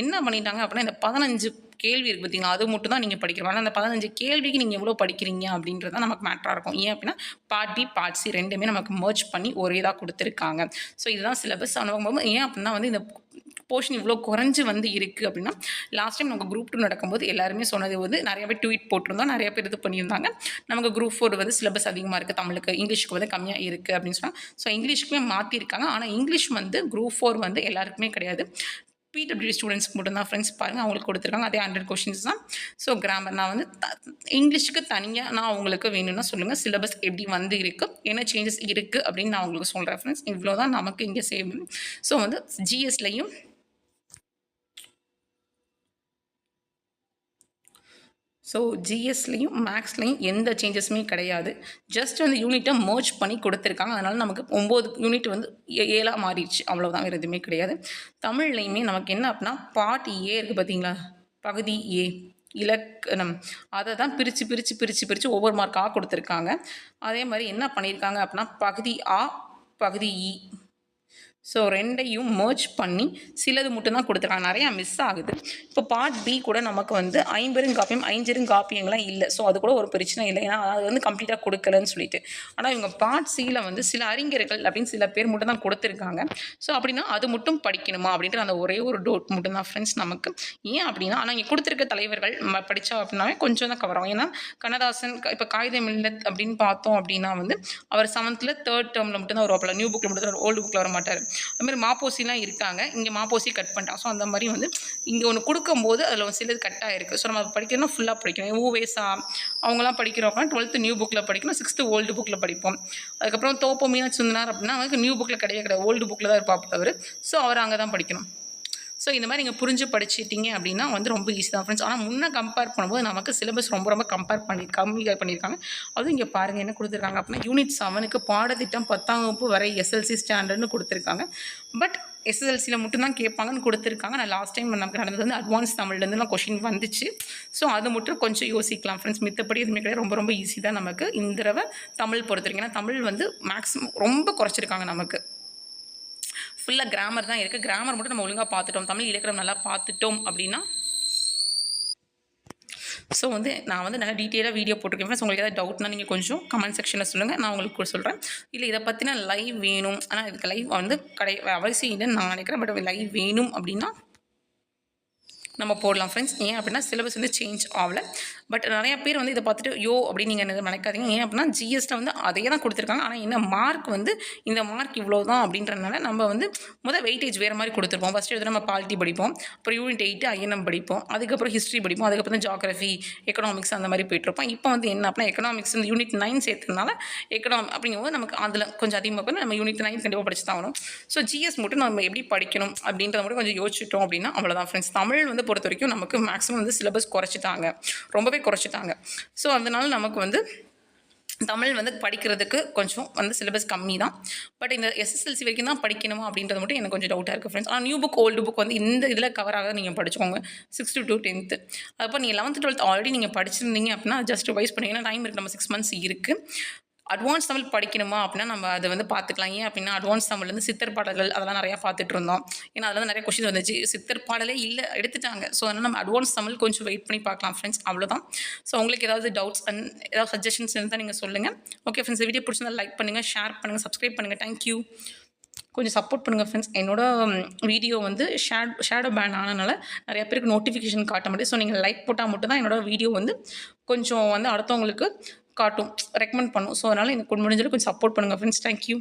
என்ன பண்ணிட்டாங்க அப்படின்னா இந்த 15 கேள்வி இருக்குது பார்த்தீங்களா, அது மட்டும் தான் நீங்கள் படிக்கணும். ஆனால் அந்த 15 கேள்விக்கு நீங்கள் எவ்வளோ படிக்கிறீங்க அப்படின்றது தான் நமக்கு மேட்டராக இருக்கும். ஏன் அப்படின்னா பார்ட் பி பார்ட் சி ரெண்டுமே நமக்கு மர்ஜ் பண்ணி ஒரே இதாக கொடுத்துருக்காங்க. ஸோ இதுதான் சிலபஸ். அனுபவம் ஏன் அப்படின்னா வந்து இந்த போர்ஷன் இவ்வளோ குறைஞ்சி வந்து இருக்குது அப்படின்னா லாஸ்ட் டைம் நமக்கு குரூப் 2 நடக்கும்போது எல்லாருமே சொன்னது வந்து நிறைய பேர் ட்வீட் போட்டிருந்தோம், நிறைய பேர் இது பண்ணியிருந்தாங்க. நமக்கு குரூப் 4 வந்து சிலபஸ் அதிகமாக இருக்குது, தமிழுக்கு இங்கிலீஷுக்கு வந்து கம்மியாக இருக்குது அப்படின்னு சொன்னாங்க. ஸோ இங்கிலீஷுக்குமே மாற்றிருக்காங்க. ஆனால் இங்கிலீஷ் வந்து குரூப் 4 வந்து எல்லாருக்குமே கிடையாது, பிடபிள்யூ ஸ்டூடெண்ட்ஸ்க்கு மட்டும்தான் ஃப்ரெண்ட்ஸ் பாருங்கள் அவங்களுக்கு கொடுத்துருக்காங்க. அதே 100 கொஷின்ஸ் தான். ஸோ கிராமர் நான் வந்து இங்கிலீஷுக்கு தனியாக நான் உங்களுக்கு வேணும்னா சொல்லுங்கள், சிலபஸ் எப்படி வந்து இருக்குது, என்ன சேஞ்சஸ் இருக்குது அப்படின்னு நான் உங்களுக்கு சொல்கிறேன் ஃப்ரெண்ட்ஸ். இவ்வளோ தான் நமக்கு இங்கே சேவ். ஸோ வந்து ஜிஎஸ்லையும் ஸோ ஜிஎஸ்லையும் மேக்ஸ்லையும் எந்த சேஞ்சஸுமே கிடையாது. ஜஸ்ட் வந்து யூனிட்டை மர்ஜ் பண்ணி கொடுத்துருக்காங்க. அதனால் நமக்கு 9 யூனிட் வந்து 7ஆக மாறிடுச்சு, அவ்வளோதான், வேறு எதுவுமே கிடையாது. தமிழ்லையுமே நமக்கு என்ன அப்படின்னா பார்ட் ஏ இருக்குது பார்த்தீங்களா, பகுதி ஏ இலக்கணம், அதை தான் பிரித்து ஒவ்வொரு மார்க்காக கொடுத்துருக்காங்க. அதே மாதிரி என்ன பண்ணியிருக்காங்க அப்படின்னா பகுதி ஆ பகுதி இ ஸோ ரெண்டையும் மர்ஜ் பண்ணி சிலது மட்டும் தான் கொடுத்துருக்காங்க, நிறையா மிஸ் ஆகுது. இப்போ பார்ட் பி கூட நமக்கு வந்து 50 ஐஞ்செருங்காப்பியங்கள்லாம் இல்லை. ஸோ அது கூட ஒரு பிரச்சனை இல்லை, ஏன்னா அது வந்து கம்ப்ளீட்டாக கொடுக்கலன்னு சொல்லிட்டு. ஆனால் இவங்க பார்ட் சியில் வந்து சில அறிஞர்கள் அப்படின்னு சில பேர் மட்டும் தான் கொடுத்துருக்காங்க. ஸோ அப்படின்னா அது மட்டும் படிக்கணுமா அப்படின்ற அந்த ஒரே ஒரு டவுட் மட்டும் தான் ஃப்ரெண்ட்ஸ் நமக்கு. ஏன் அப்படின்னா ஆனால் இங்கே கொடுத்துருக்க தலைவர்கள் படித்தா அப்படின்னாவே கொஞ்சம் தான் கவர் ஆகும். ஏன்னா கண்ணதாசன் இப்போ காகிதம் இல்லத் அப்படின்னு பார்த்தோம் அப்படின்னா வந்து அவர் 7th 3rd term மட்டும் தான் வருவாப்பில், நியூ புக்கில் மட்டும் தான், ஓல்டு புக்கில் வர மாட்டார். அதுமாதிரி மாப்போசிலாம் இருக்காங்க, இங்கே மாப்போசி கட் பண்ணிட்டான். ஸோ அந்த மாதிரி வந்து இங்கே ஒன்று கொடுக்கும்போது அதில் சிலது கட் ஆகிருக்கு. ஸோ நம்ம படிக்கணும்னா ஃபுல்லாக படிக்கணும். ஊவேசா அவங்களாம் படிக்கிறோம் அப்படின்னா 12th நியூ புக்கில் படிக்கணும், 6th ஓல்டு புக்கில் படிப்போம். அதுக்கப்புறம் தோப்போ மீனா சுந்தனார் அப்படின்னா அவருக்கு நியூ புக்கில் கிடையாது, ஓல்டு புக்கில் தான் இருப்பார் அவர். ஸோ அவர் அங்கே தான் படிக்கணும். ஸோ இந்த மாதிரி நீங்கள் புரிஞ்சு படிச்சிட்டிங்க அப்படின்னா வந்து ரொம்ப ஈஸி தான் ஃப்ரெண்ட்ஸ். ஆனால் முன்னே கம்பேர் பண்ணும்போது நமக்கு சிலபஸ் ரொம்ப கம்மியாக பண்ணியிருக்காங்க. அதுவும் இங்கே பாருங்கள் என்ன கொடுத்துருக்காங்க அப்படின்னா யூனிட் 7க்கு பாடத்திட்டம் 10ஆம் வகுப்பு வரை எஸ்எல்சி ஸ்டாண்டர்ட்னு கொடுத்துருக்காங்க. பட் எஸ்எஸ்எல்சியில் மட்டும்தான் கேட்பாங்கன்னு கொடுத்துருக்காங்க. நான் லாஸ்ட் டைம் நமக்கு நடந்தது வந்து அட்வான்ஸ் தமிழ்லேருந்துலாம் கொஷின் வந்துச்சு. ஸோ அது மட்டும் கொஞ்சம் யோசிக்கலாம் ஃப்ரெண்ட்ஸ். மித்தப்படி எதுவுமே கிடையாது, ரொம்ப ஈஸி தான் நமக்கு இந்த தடவை தமிழ் பொறுத்திருக்கு. ஏன்னா தமிழ் வந்து மேக்ஸிமம் ரொம்ப குறைச்சிருக்காங்க நமக்கு. ஃபுல்லாக கிராமர் தான் இருக்குது. கிராமர் மட்டும் நம்ம ஒழுங்காக பார்த்துட்டோம், தமிழ் இலக்கணம் நல்லா பார்த்துட்டோம் அப்படின்னா ஸோ வந்து நான் வந்து நல்லா டீட்டெயிலாக வீடியோ போட்டிருக்கேன் ஃப்ரெண்ட்ஸ். உங்களுக்கு ஏதாவது டவுட்னா நீங்கள் கொஞ்சம் கமெண்ட் செக்ஷனில் சொல்லுங்கள், நான் உங்களுக்கு சொல்கிறேன். இல்லை இதை பற்றின லைவ் வேணும், ஆனால் இதுக்கு லைவ் வந்து அவசியம் இல்லைன்னு நான் நினைக்கிறேன். பட் லைவ் வேணும் அப்படின்னா நம்ம போடலாம் ஃப்ரெண்ட்ஸ். ஏன் அப்படின்னா சிலபஸ் வந்து சேஞ்ச் ஆகலை. பட் நிறையா பேர் வந்து இதை பார்த்துட்டு அப்படின்னு நீங்கள் நினைக்காதீங்க. ஏன் அப்படின்னா ஜிஎஸ்டில் வந்து அதே தான் கொடுத்துருக்காங்க. ஆனால் என்ன மார்க் வந்து இந்த மார்க் இவ்வளோ தான் அப்படின்றனால நம்ம வந்து வெயிட்டேஜ் வேறு மாதிரி கொடுத்துருப்போம். ஃபஸ்ட்டு எடுத்து நம்ம பாலிட்டி படிப்போம், அப்புறம் யூனிட் 8 ஐஎன்எம் படிப்போம், அதுக்கப்புறம் ஹிஸ்ட்ரி படிப்போம், அதுக்கப்புறம் ஜியோகிரஃபி எக்கனாமிக்ஸ் அந்த மாதிரி போய்ட்டுருப்போம். இப்போ வந்து என்ன அப்படின்னா எக்கனாமிக்ஸ் வந்து யூனிட் 9 சேர்த்துனால அப்படிங்கும்போது நமக்கு அதில் கொஞ்சம் அதிகமாக இருக்கும். நம்ம யூனிட் 9 கண்டிப்பாக படிச்சு தான் ஆகணும். ஸோ ஜிஎஸ் மட்டும் நம்ம எப்படி படிக்கணும் அப்படின்றத மட்டும் கொஞ்சம் யோசிச்சிட்டோம் அப்படின்னா அவ்வளோதான் ஃப்ரெண்ட்ஸ். தமிழ் வந்து பொறுத்த வரைக்கும் நமக்கு மேக்ஸிமம் வந்து சிலபஸ் குறைச்சிட்டாங்க, ரொம்பவே குறைச்சிட்டாங்க. ஸோ அதனால் நமக்கு வந்து தமிழ் வந்து படிக்கிறதுக்கு கொஞ்சம் வந்து சிலபஸ் கம்மி தான். பட் இந்த எஸ்எஸ்எல்சி வரைக்கும் தான் படிக்கணுமா அப்படின்றது மட்டும் எனக்கு கொஞ்சம் டவுட்டாக இருக்குது ஃப்ரெண்ட்ஸ். ஆனால் நியூ புக், ஓல்டு புக் வந்து இந்த இதில் கவர் ஆக நீங்கள் படிச்சுக்கோங்க 6th to 10th. அப்போ நீங்கள் 11th 12th ஆல்ரெடி நீங்கள் படிச்சிருந்தீங்க அப்படின்னா ஜஸ்ட் ரிவைஸ் பண்ணிங்கன்னா டைம் இருக்குது, நம்ம 6 months இருக்குது. அட்வான்ஸ் தமிழ் படிக்கணுமா அப்படின்னா நம்ம அதை வந்து பார்த்துக்கலாம். ஏன் அப்படின்னா அட்வான்ஸ் தமிழ் வந்து சித்தர் பாடல்கள் அதெல்லாம் நிறையா பார்த்துட்டு இருந்தோம். ஏன்னா அதில் வந்து நிறைய கொஸ்டின் வந்துச்சு. சித்தர் பாடலே இல்லை, எடுத்துட்டாங்க. ஸோ அதனால் நம்ம அட்வான்ஸ் தமிழ் கொஞ்சம் வெயிட் பண்ணி பார்க்கலாம் ஃப்ரெண்ட்ஸ், அவ்வளோதான். ஸோ உங்களுக்கு ஏதாவது டவுட்ஸ் அண்ட் ஏதாவது சஜஷன்ஸ் இருந்தால் நீங்கள் சொல்லுங்கள். ஓகே ஃப்ரெண்ட்ஸ், இந்த வீடியோ பிடிச்சிருந்தா லைக் பண்ணுங்கள், ஷேர் பண்ணுங்கள், சப்ஸ்கிரைப் பண்ணுங்கள். தேங்க்யூ. கொஞ்சம் சப்போர்ட் பண்ணுங்கள் ஃப்ரெண்ட்ஸ். என்னோட வீடியோ வந்து ஷேடோ பேன் ஆனதுனால நிறைய பேருக்கு நோட்டிஃபிகேஷன் காட்ட மாட்டேன். ஸோ நீங்கள் லைக் போட்டால் மட்டும் தான் என்னோடய வீடியோ வந்து கொஞ்சம் வந்து அடுத்தவங்களுக்கு காட்டும், ரெக்கமெண்ட் பண்ணும். ஸோ அதனால் எனக்கு முடிஞ்சளவுக்கு கொஞ்சம் சப்போர்ட் பண்ணுங்கள் ஃப்ரெண்ட்ஸ். தேங்க்யூ.